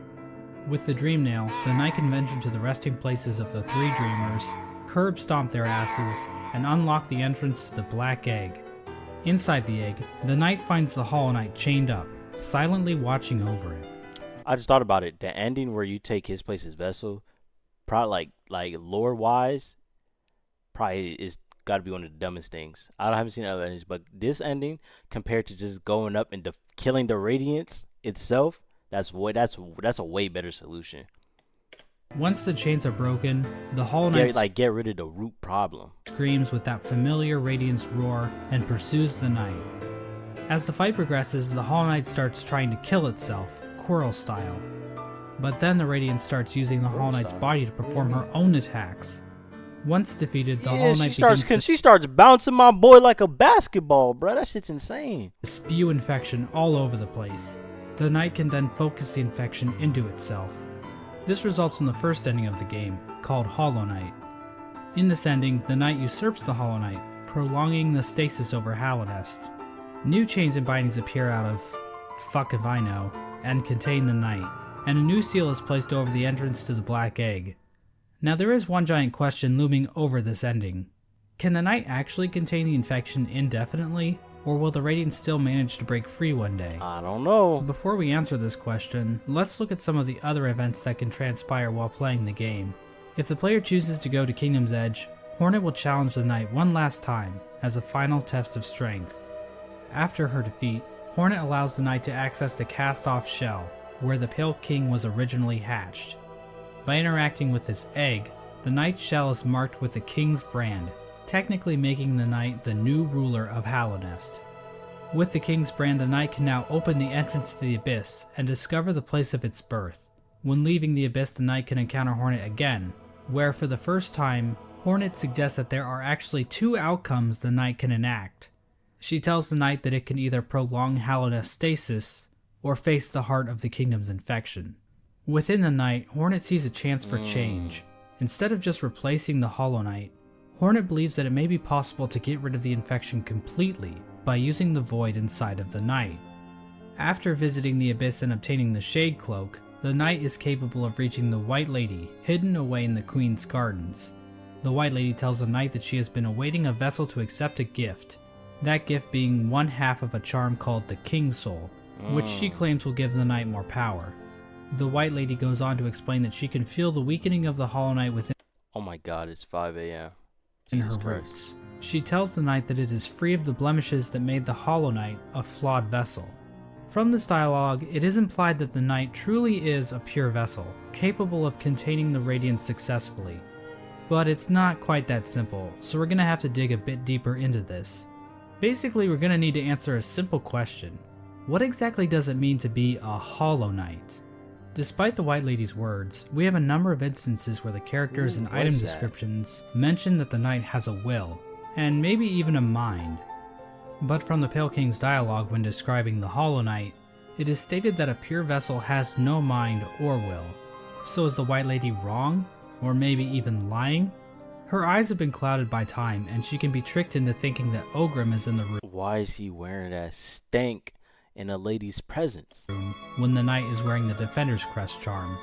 With the Dream Nail, the Knight can venture to the resting places of the 3 dreamers, curb stomp their asses, and unlock the entrance to the Black Egg. Inside the egg, the Knight finds the Hollow Knight chained up, silently watching over it. I just thought about it. The ending where you take his place as Vessel, probably like lore wise, probably is got to be one of the dumbest things. I haven't seen other endings, but this ending compared to just going up and killing the Radiance itself, that's a way better solution. Once the chains are broken, the Hollow Knight Get rid of the root problem. screams with that familiar Radiance roar and pursues the Knight. As the fight progresses, the Hollow Knight starts trying to kill itself, Quirrell style. But then the Radiance starts using the Hollow Knight's body to perform her own attacks. Once defeated, the Hollow Knight begins to She starts bouncing my boy like a basketball, bro. That shit's insane. spew infection all over the place. The Knight can then focus the infection into itself. This results in the first ending of the game, called Hollow Knight. In this ending, the Knight usurps the Hollow Knight, prolonging the stasis over Hallownest. New chains and bindings appear out of fuck if I know, and contain the Knight. and a new seal is placed over the entrance to the Black Egg. Now there is one giant question looming over this ending. Can the Knight actually contain the infection indefinitely, or will the Radiant still manage to break free one day? I don't know. Before we answer this question, let's look at some of the other events that can transpire while playing the game. If the player chooses to go to Kingdom's Edge, Hornet will challenge the Knight one last time as a final test of strength. After her defeat, Hornet allows the Knight to access the cast-off shell, where the Pale King was originally hatched. By interacting with this egg, the Knight's shell is marked with the King's brand, technically making the Knight the new ruler of HollowNest. With the King's brand, the Knight can now open the entrance to the Abyss and discover the place of its birth. When leaving the Abyss, the Knight can encounter Hornet again, where for the first time, Hornet suggests that there are actually two outcomes the Knight can enact. She tells the Knight that it can either prolong HollowNest stasis, or face the heart of the Kingdom's infection. Within the Knight, Hornet sees a chance for change. Instead of just replacing the HollowKnight, Hornet believes that it may be possible to get rid of the infection completely by using the void inside of the Knight. After visiting the Abyss and obtaining the Shade Cloak, the Knight is capable of reaching the White Lady, hidden away in the Queen's gardens. The White Lady tells the Knight that she has been awaiting a vessel to accept a gift, that gift being one half of a charm called the King's Soul, which she claims will give the Knight more power. The White Lady goes on to explain that she can feel the weakening of the HollowKnight within Oh my god, it's 5 a.m. her Jesus Christ. roots. She tells the Knight that it is free of the blemishes that made the HollowKnight a flawed vessel. From this dialogue, it is implied that the Knight truly is a pure vessel, capable of containing the Radiance successfully. But it's not quite that simple, so we're gonna have to dig a bit deeper into this. Basically, we're gonna need to answer a simple question. What exactly does it mean to be a HollowKnight? Despite the White Lady's words, we have a number of instances where the characters and item descriptions mention that the Knight has a will, and maybe even a mind. But from the Pale King's dialogue when describing the HollowKnight, it is stated that a pure vessel has no mind or will. So is the White Lady wrong? Or maybe even lying? Her eyes have been clouded by time, and she can be tricked into thinking that Ogrim is in the room Why is he wearing that stank in a lady's presence? when the Knight is wearing the Defender's Crest charm.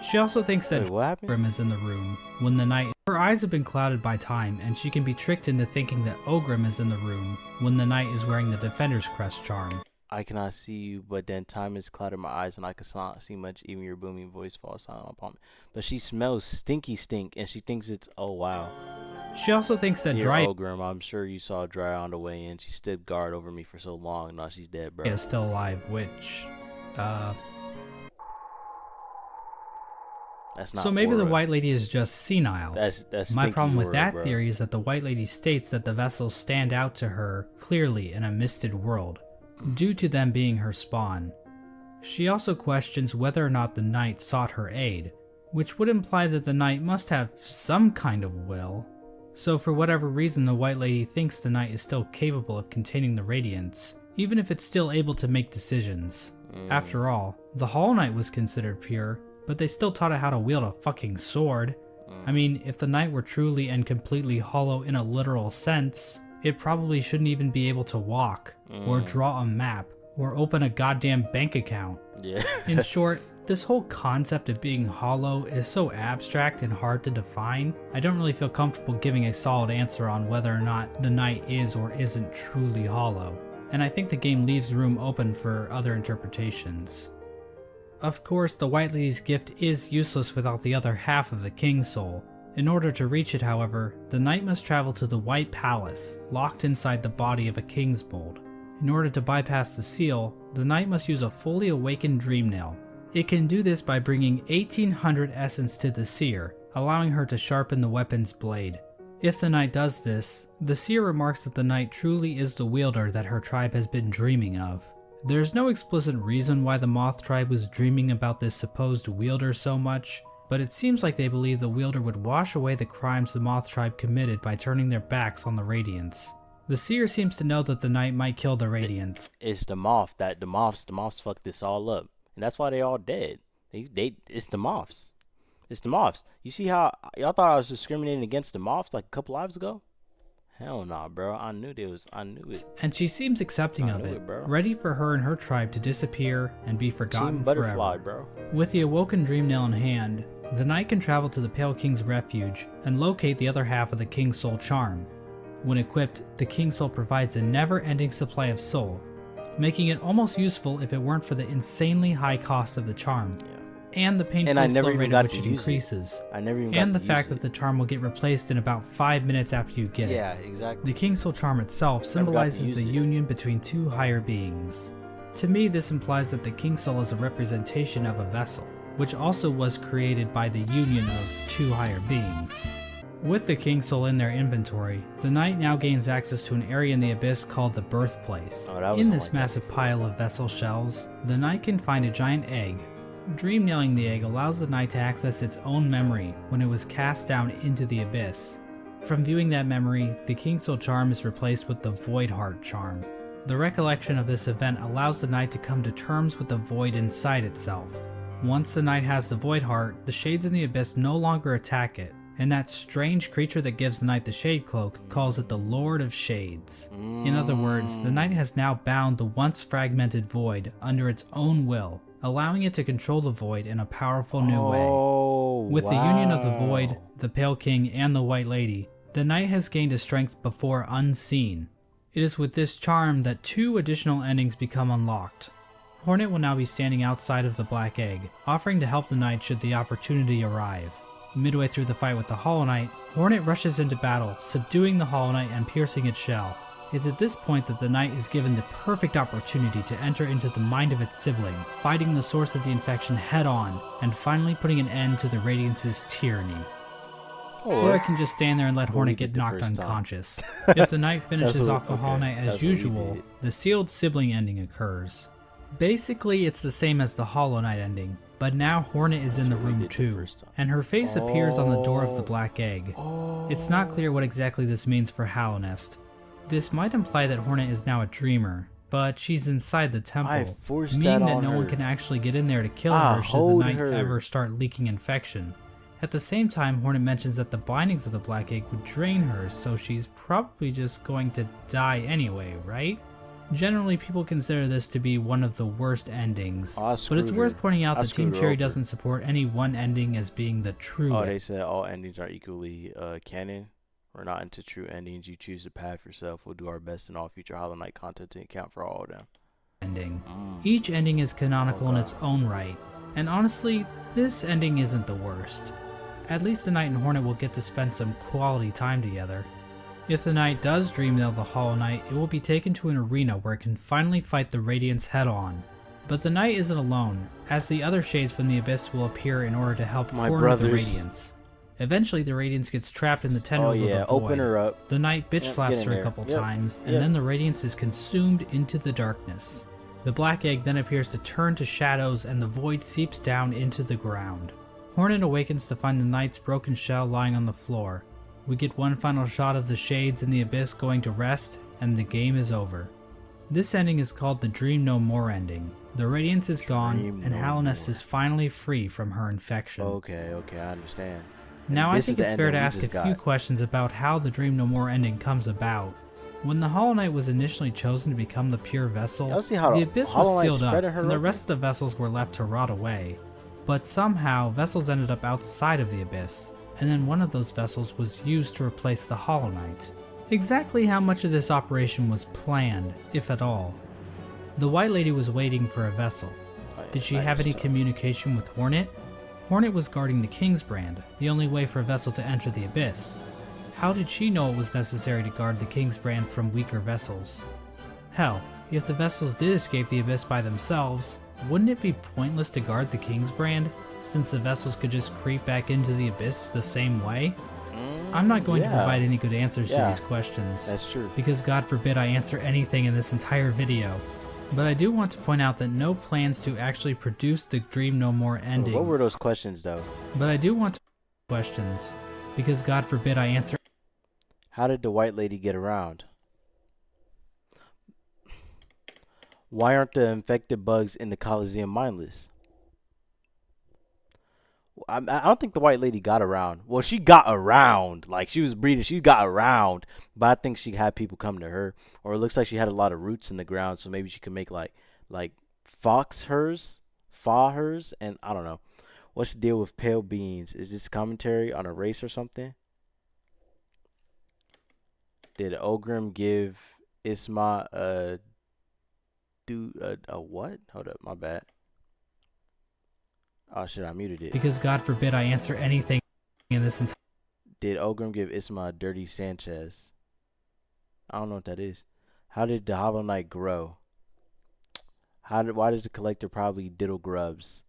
She also thinks that Wait, what happened? Ogrim is in the room when the Knight. Her eyes have been clouded by time, and she can be tricked into thinking that Ogrim is in the room when the Knight is wearing the Defender's Crest charm. I cannot see you, but then time has clouded my eyes, and I cannot see much. Even your booming voice falls silent upon me. But she smells stinky stink, and she thinks it's oh wow. She also thinks that Dear Dry Ogrim, I'm sure you saw Dry on the way in. She stood guard over me for so long. Now she's dead, bro. is still alive, which, That's not. so maybe the Aura. White Lady is just senile. That's My stinky problem with aura, that bro. theory is that the White Lady states that the vessels stand out to her clearly in a misted world, due to them being her spawn. She also questions whether or not the Knight sought her aid, which would imply that the Knight must have some kind of will. So for whatever reason, the White Lady thinks the Knight is still capable of containing the Radiance, even if it's still able to make decisions. After all, the HollowKnight was considered pure, but they still taught it how to wield a fucking sword. I mean, if the Knight were truly and completely hollow in a literal sense, it probably shouldn't even be able to walk, or draw a map, or open a goddamn bank account. Yeah. In short, this whole concept of being hollow is so abstract and hard to define, I don't really feel comfortable giving a solid answer on whether or not the Knight is or isn't truly hollow, and I think the game leaves room open for other interpretations. Of course, the White Lady's gift is useless without the other half of the King's Soul. In order to reach it, however, the Knight must travel to the White Palace, locked inside the body of a King's Mold. In order to bypass the seal, the Knight must use a fully awakened Dream Nail. It can do this by bringing 1800 essence to the Seer, allowing her to sharpen the weapon's blade. If the Knight does this, the Seer remarks that the Knight truly is the wielder that her tribe has been dreaming of. There's no explicit reason why the Moth tribe was dreaming about this supposed wielder so much, but it seems like they believe the wielder would wash away the crimes the Moth tribe committed by turning their backs on the Radiance. The Seer seems to know that the Knight might kill the Radiance. It's the moth that the moths fucked this all up, and that's why they all dead. It's the moths. It's the moths. You see how y'all thought I was discriminating against the moths like a couple lives ago? Hell nah, bro. I knew they was. I knew it. And she seems accepting I of knew it, it, bro. ready for her and her tribe to disappear and be forgotten Team Butterfly, forever. bro. With the awoken dream nail in hand, the knight can travel to the Pale King's refuge and locate the other half of the King's Soul charm. When equipped, the King's Soul provides a never-ending supply of soul, making it almost useful if it weren't for the insanely high cost of the charm, and the painfully slow rate at which it increases, I never even and got the to fact use that the charm will get replaced in about 5 minutes after you get it. Yeah, exactly. The King's Soul charm itself got to symbolizes use the it. union between two higher beings. To me, this implies that the King's Soul is a representation of a vessel, which also was created by the union of two higher beings. With the King's Soul in their inventory, the knight now gains access to an area in the abyss called the Birthplace. Oh, that was In on this like massive pile of vessel shells, the knight can find a giant egg. Dream nailing the egg allows the knight to access its own memory when it was cast down into the abyss. From viewing that memory, the King's Soul charm is replaced with the Void Heart charm. The recollection of this event allows the knight to come to terms with the void inside itself. Once the knight has the Void Heart, the shades in the abyss no longer attack it, and that strange creature that gives the knight the Shade Cloak calls it the Lord of Shades. In other words, the knight has now bound the once fragmented void under its own will, allowing it to control the void in a powerful new way. With the union of the void, the Pale King, and the White Lady, the knight has gained a strength before unseen. It is with this charm that 2 additional endings become unlocked. Hornet will now be standing outside of the Black Egg, offering to help the knight should the opportunity arrive. Midway through the fight with the HollowKnight, Hornet rushes into battle, subduing the HollowKnight and piercing its shell. It's at this point that the knight is given the perfect opportunity to enter into the mind of its sibling, fighting the source of the infection head on, and finally putting an end to the Radiance's tyranny. Or it can just stand there and let Hornet get knocked unconscious. If the knight finishes off the HollowKnight as usual, the sealed sibling ending occurs. Basically, it's the same as the HollowKnight ending, but now Hornet is in the room too, and her face appears on the door of the Black Egg. It's not clear what exactly this means for HollowNest. This might imply that Hornet is now a dreamer, but she's inside the temple, meaning that no one can actually get in there to kill her should the knight ever start leaking infection. At the same time, Hornet mentions that the bindings of the Black Egg would drain her, so she's probably just going to die anyway, right? Generally, people consider this to be one of the worst endings, but it's worth pointing out that Team Cherry doesn't support any one ending as being the true ending. They said all endings are equally canon. We're not into true endings. You choose the path yourself. We'll do our best in all future HollowKnight content to account for all of them. Ending. Each ending is canonical in its own right, and honestly, this ending isn't the worst. At least the Knight and Hornet will get to spend some quality time together. If the Knight does dream nail the HollowKnight, it will be taken to an arena where it can finally fight the Radiance head on. But the Knight isn't alone, as the other shades from the Abyss will appear in order to help corner the Radiance. Eventually the Radiance gets trapped in the tendrils of the void. Open her up. The Knight bitch slaps her a couple times, and then the Radiance is consumed into the darkness. The Black Egg then appears to turn to shadows and the void seeps down into the ground. Hornet awakens to find the Knight's broken shell lying on the floor. We get one final shot of the shades in the Abyss going to rest, and the game is over. This ending is called the Dream No More ending. The Radiance is gone, and HollowNest is finally free from her infection. Okay, I understand. Now I think it's fair to ask a few questions about how the Dream No More ending comes about. When the HollowKnight was initially chosen to become the pure vessel, the Abyss was sealed up, and the rest of the vessels were left to rot away. But somehow, vessels ended up outside of the Abyss, and then one of those vessels was used to replace the HollowKnight. Exactly how much of this operation was planned, if at all? The White Lady was waiting for a vessel. Did she have any communication with Hornet? Hornet was guarding the King's Brand, the only way for a vessel to enter the Abyss. How did she know it was necessary to guard the King's Brand from weaker vessels? Hell, if the vessels did escape the Abyss by themselves, wouldn't it be pointless to guard the King's Brand, since the vessels could just creep back into the Abyss the same way? I'm not going to provide any good answers to these questions. That's true. Because God forbid I answer anything in this entire video. But I do want to point out that no plans to actually produce the Dream No More ending. What were those questions though? But I do want to questions, because God forbid I answer. How did the White Lady get around? Why aren't the infected bugs in the Coliseum mindless? I don't think the white lady got around. Well, she got around. Like, she was breeding. She got around. But I think she had people come to her. Or it looks like she had a lot of roots in the ground. So maybe she could make, like fox hers, fa hers. And I don't know. What's the deal with pale beans? Is this commentary on a race or something? Did Ogrim give Isma a what? Hold up, my bad. Oh shit, I muted it. Because God forbid I answer anything in this entire. Did Ogrim give Isma a dirty Sanchez? I don't know what that is. How did the HollowKnight grow? Why does the collector probably diddle grubs?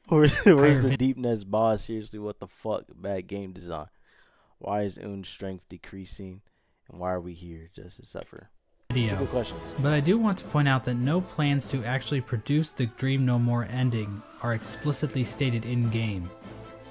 Where's the deep nest boss? Seriously, what the fuck? Bad game design. Why is Un's strength decreasing? And why are we here? Just to suffer. Good questions. But I do want to point out that no plans to actually produce the Dream No More ending are explicitly stated in-game.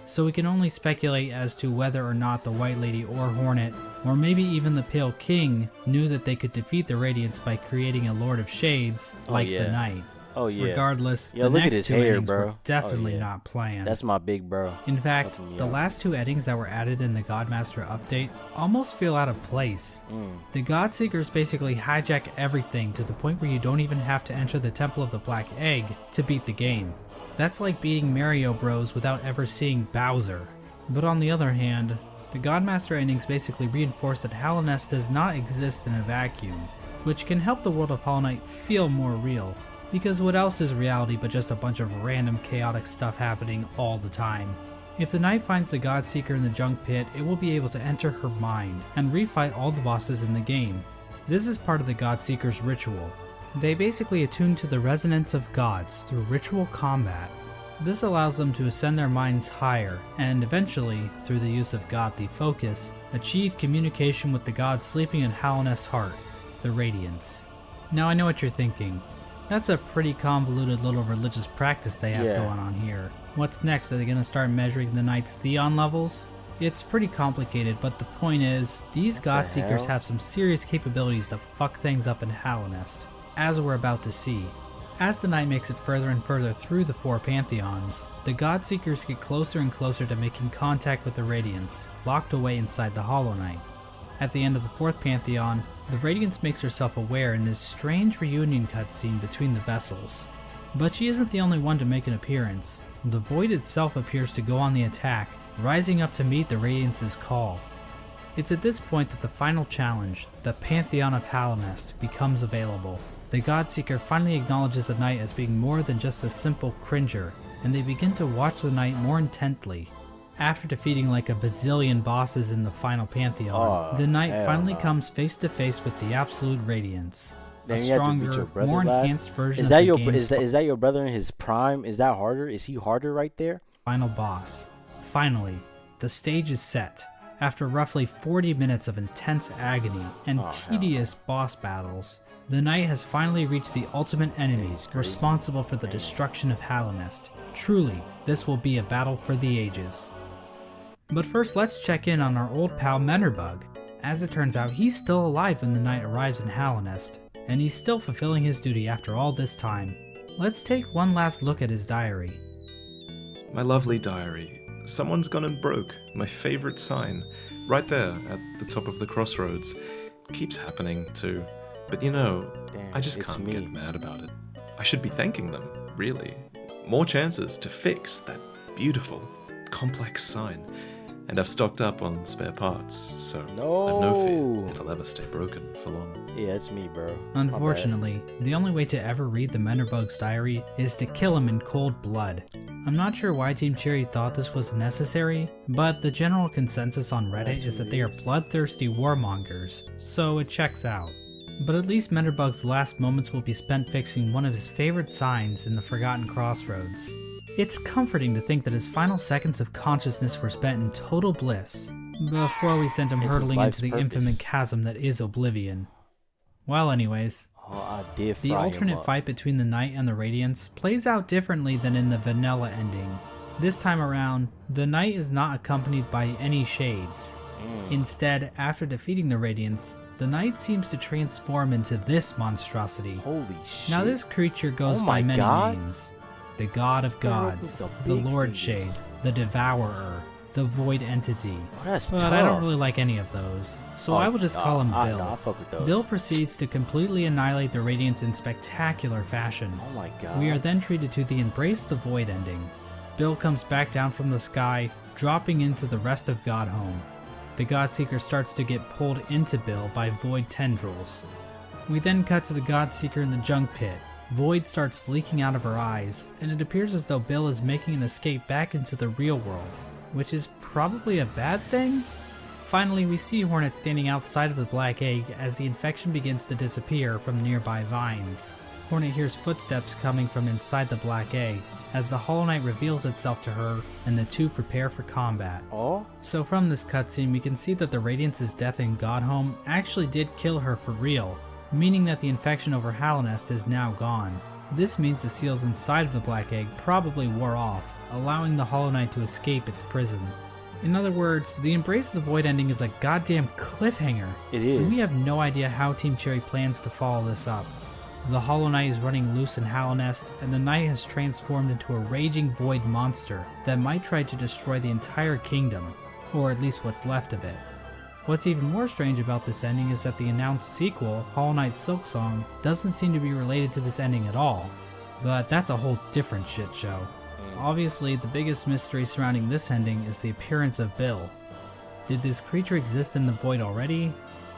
So we can only speculate as to whether or not the White Lady or Hornet, or maybe even the Pale King, knew that they could defeat the Radiants by creating a Lord of Shades like the Knight. Oh yeah. Regardless, Yo, the look at next his two hair, endings bro. were definitely not planned. That's my big bro. In fact, Helping me the out. last two endings that were added in the Godmaster update almost feel out of place. The Godseekers basically hijack everything to the point where you don't even have to enter the Temple of the Black Egg to beat the game. That's like beating Mario Bros without ever seeing Bowser. But on the other hand, the Godmaster endings basically reinforce that Hallownest does not exist in a vacuum, which can help the world of Hollow Knight feel more real. Because what else is reality but just a bunch of random chaotic stuff happening all the time? If the Knight finds the Godseeker in the Junk Pit, it will be able to enter her mind and refight all the bosses in the game. This is part of the Godseeker's ritual. They basically attune to the resonance of gods through ritual combat. This allows them to ascend their minds higher and eventually, through the use of godly focus, achieve communication with the god sleeping in Hallownest's heart, the Radiance. Now I know what you're thinking. That's a pretty convoluted little religious practice they have going on here. What's next? Are they going to start measuring the Knight's Theon levels? It's pretty complicated, but the point is, these Godseekers have some serious capabilities to fuck things up in Hallownest, as we're about to see. As the Knight makes it further and further through the four Pantheons, the Godseekers get closer and closer to making contact with the Radiance, locked away inside the Hollow Knight. At the end of the fourth Pantheon, the Radiance makes herself aware in this strange reunion cutscene between the vessels. But she isn't the only one to make an appearance. The Void itself appears to go on the attack, rising up to meet the Radiance's call. It's at this point that the final challenge, the Pantheon of Hallownest, becomes available. The Godseeker finally acknowledges the Knight as being more than just a simple cringer, and they begin to watch the Knight more intently. After defeating like a bazillion bosses in the final Pantheon, the Knight finally comes face to face with the Absolute Radiance. A stronger, more enhanced version of the game's is that your brother in his prime? Is that harder? Is he harder right there? Final boss. Finally, the stage is set. After roughly 40 minutes of intense agony and tedious boss battles, the Knight has finally reached the ultimate enemy responsible for the destruction of Hallownest. Truly, this will be a battle for the ages. But first, let's check in on our old pal Mennerbug. As it turns out, he's still alive when the Knight arrives in Hallownest, and he's still fulfilling his duty after all this time. Let's take one last look at his diary. My lovely diary. Someone's gone and broke my favorite sign, right there at the top of the crossroads. Keeps happening too. But you know, I just can't get mad about it. I should be thanking them, really. More chances to fix that beautiful, complex sign. And I've stocked up on spare parts, so I've no fear it'll ever stay broken for long. Yeah, it's me, bro. Unfortunately, the only way to ever read the Mennerbug's diary is to kill him in cold blood. I'm not sure why Team Cherry thought this was necessary, but the general consensus on Reddit is that they are bloodthirsty warmongers, so it checks out. But at least Mennerbug's last moments will be spent fixing one of his favorite signs in the Forgotten Crossroads. It's comforting to think that his final seconds of consciousness were spent in total bliss, before we sent him hurtling into the infinite chasm that is Oblivion. Well anyways, the alternate fight between the Knight and the Radiance plays out differently than in the vanilla ending. This time around, the Knight is not accompanied by any shades. Instead, after defeating the Radiance, the Knight seems to transform into this monstrosity. Holy shit. Now this creature goes by many names. the God of Gods, the Lord Shade, the Devourer, the Void Entity. That's But tough. I don't really like any of those, so I will just call him Bill. I fuck with those. Bill proceeds to completely annihilate the Radiants in spectacular fashion. Oh my god. We are then treated to the Embrace the Void ending. Bill comes back down from the sky, dropping into the rest of Godhome. The Godseeker starts to get pulled into Bill by Void tendrils. We then cut to the Godseeker in the junk pit. Void starts leaking out of her eyes, and it appears as though Bill is making an escape back into the real world, which is probably a bad thing? Finally, we see Hornet standing outside of the Black Egg as the infection begins to disappear from nearby vines. Hornet hears footsteps coming from inside the Black Egg as the HollowKnight reveals itself to her and the two prepare for combat. Oh? So from this cutscene, we can see that the Radiance's death in Godhome actually did kill her for real, meaning that the infection over Hallownest is now gone. This means the seals inside of the Black Egg probably wore off, allowing the HollowKnight to escape its prison. In other words, the Embrace the Void ending is a goddamn cliffhanger. It is. And we have no idea how Team Cherry plans to follow this up. The HollowKnight is running loose in Hallownest, and the Knight has transformed into a raging void monster that might try to destroy the entire kingdom, or at least what's left of it. What's even more strange about this ending is that the announced sequel, HollowKnight Silksong, doesn't seem to be related to this ending at all, but that's a whole different shit show. Obviously, the biggest mystery surrounding this ending is the appearance of Bill. Did this creature exist in the void already?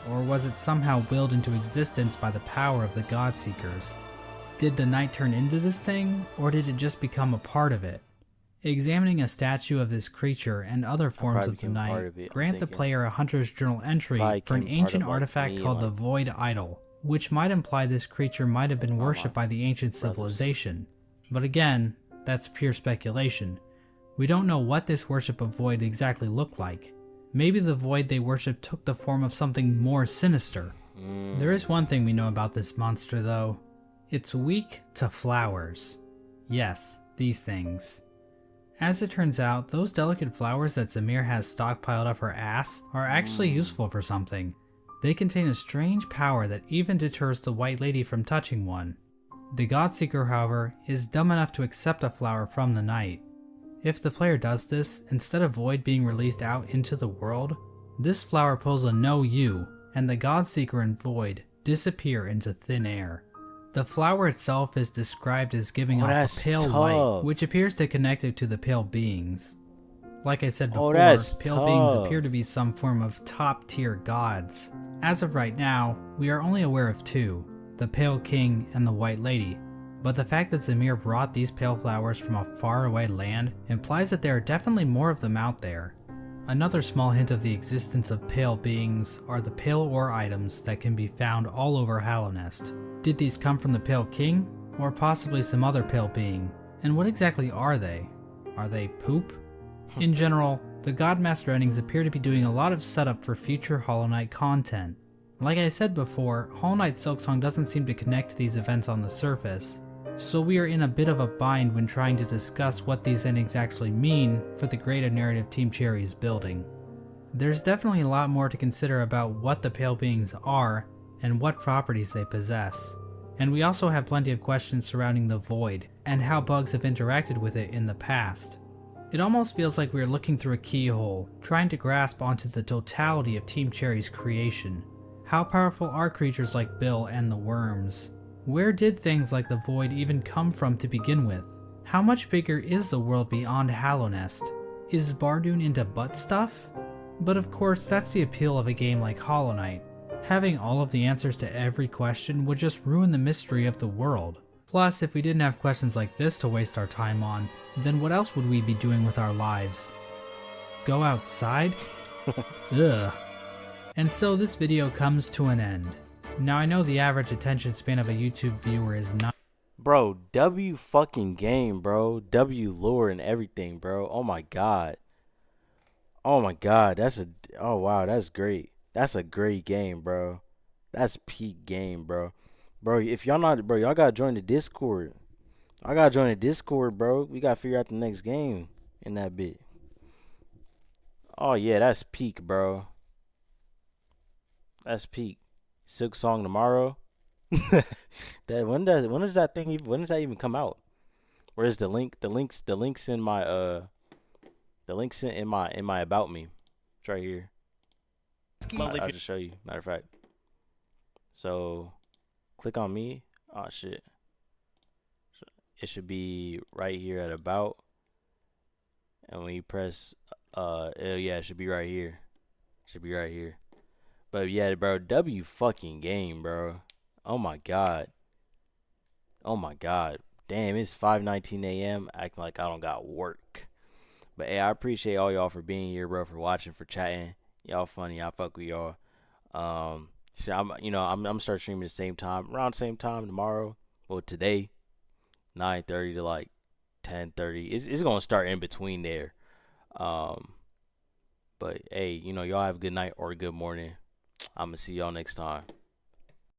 Or was it somehow willed into existence by the power of the Godseekers? Did the Knight turn into this thing, or did it just become a part of it? Examining a statue of this creature and other forms of the Knight grant the player a Hunter's Journal entry for an ancient artifact called the Void Idol, which might imply this creature might have been worshipped by the ancient civilization. But again, that's pure speculation. We don't know what this worship of Void exactly looked like. Maybe the Void they worship took the form of something more sinister. There is one thing we know about this monster though. It's weak to flowers. Yes, these things. As it turns out, those delicate flowers that Zamir has stockpiled up her ass are actually useful for something. They contain a strange power that even deters the White Lady from touching one. The Godseeker, however, is dumb enough to accept a flower from the Knight. If the player does this, instead of Void being released out into the world, this flower pulls a no you, and the Godseeker and Void disappear into thin air. The flower itself is described as giving off a pale light, which appears to connect it to the pale beings. Like I said before, pale beings appear to be some form of top tier gods. As of right now, we are only aware of two, the Pale King and the White Lady. But the fact that Zamir brought these pale flowers from a faraway land implies that there are definitely more of them out there. Another small hint of the existence of pale beings are the pale ore items that can be found all over Hallownest. Did these come from the Pale King, or possibly some other pale being? And what exactly are they? Are they poop? In general, the Godmaster endings appear to be doing a lot of setup for future Hollow Knight content. Like I said before, HollowKnight Silksong doesn't seem to connect these events on the surface, so we are in a bit of a bind when trying to discuss what these endings actually mean for the greater narrative Team Cherry is building. There's definitely a lot more to consider about what the Pale Beings are and what properties they possess. And we also have plenty of questions surrounding the Void and how bugs have interacted with it in the past. It almost feels like we are looking through a keyhole, trying to grasp onto the totality of Team Cherry's creation. How powerful are creatures like Bill and the worms? Where did things like the Void even come from to begin with? How much bigger is the world beyond Hallownest? Is Bardoon into butt stuff? But of course, that's the appeal of a game like Hollow Knight. Having all of the answers to every question would just ruin the mystery of the world. Plus, if we didn't have questions like this to waste our time on, then what else would we be doing with our lives? Go outside? Ugh. And so this video comes to an end. Now I know the average attention span of a YouTube viewer is not. Bro, W fucking game, bro. W lore and everything, bro. Oh my god. Oh my god, oh wow, that's great. That's a great game, bro. That's peak game, bro. Bro, if y'all not, bro, y'all gotta join the Discord. I gotta join the Discord, bro. We gotta figure out the next game in that bit. Oh yeah, that's peak, bro. That's peak. Silksong tomorrow. When does that even come out? Where's the link? The links in my in my about me. It's right here. I'll just show you. Matter of fact. So click on me. Oh shit. It should be right here at about. And when you press yeah, it should be right here. Should be right here. But yeah, bro, W fucking game, bro. Oh my god. Oh my god. Damn, it's 5:19 a.m. acting like I don't got work. But hey, I appreciate all y'all for being here, bro, for watching, for chatting. Y'all funny. I fuck with y'all. So I'm start streaming the same time, around the same time tomorrow. Well, today, 9:30 to like 10:30. It's gonna start in between there. But hey, y'all have a good night or a good morning. I'm gonna see y'all next time.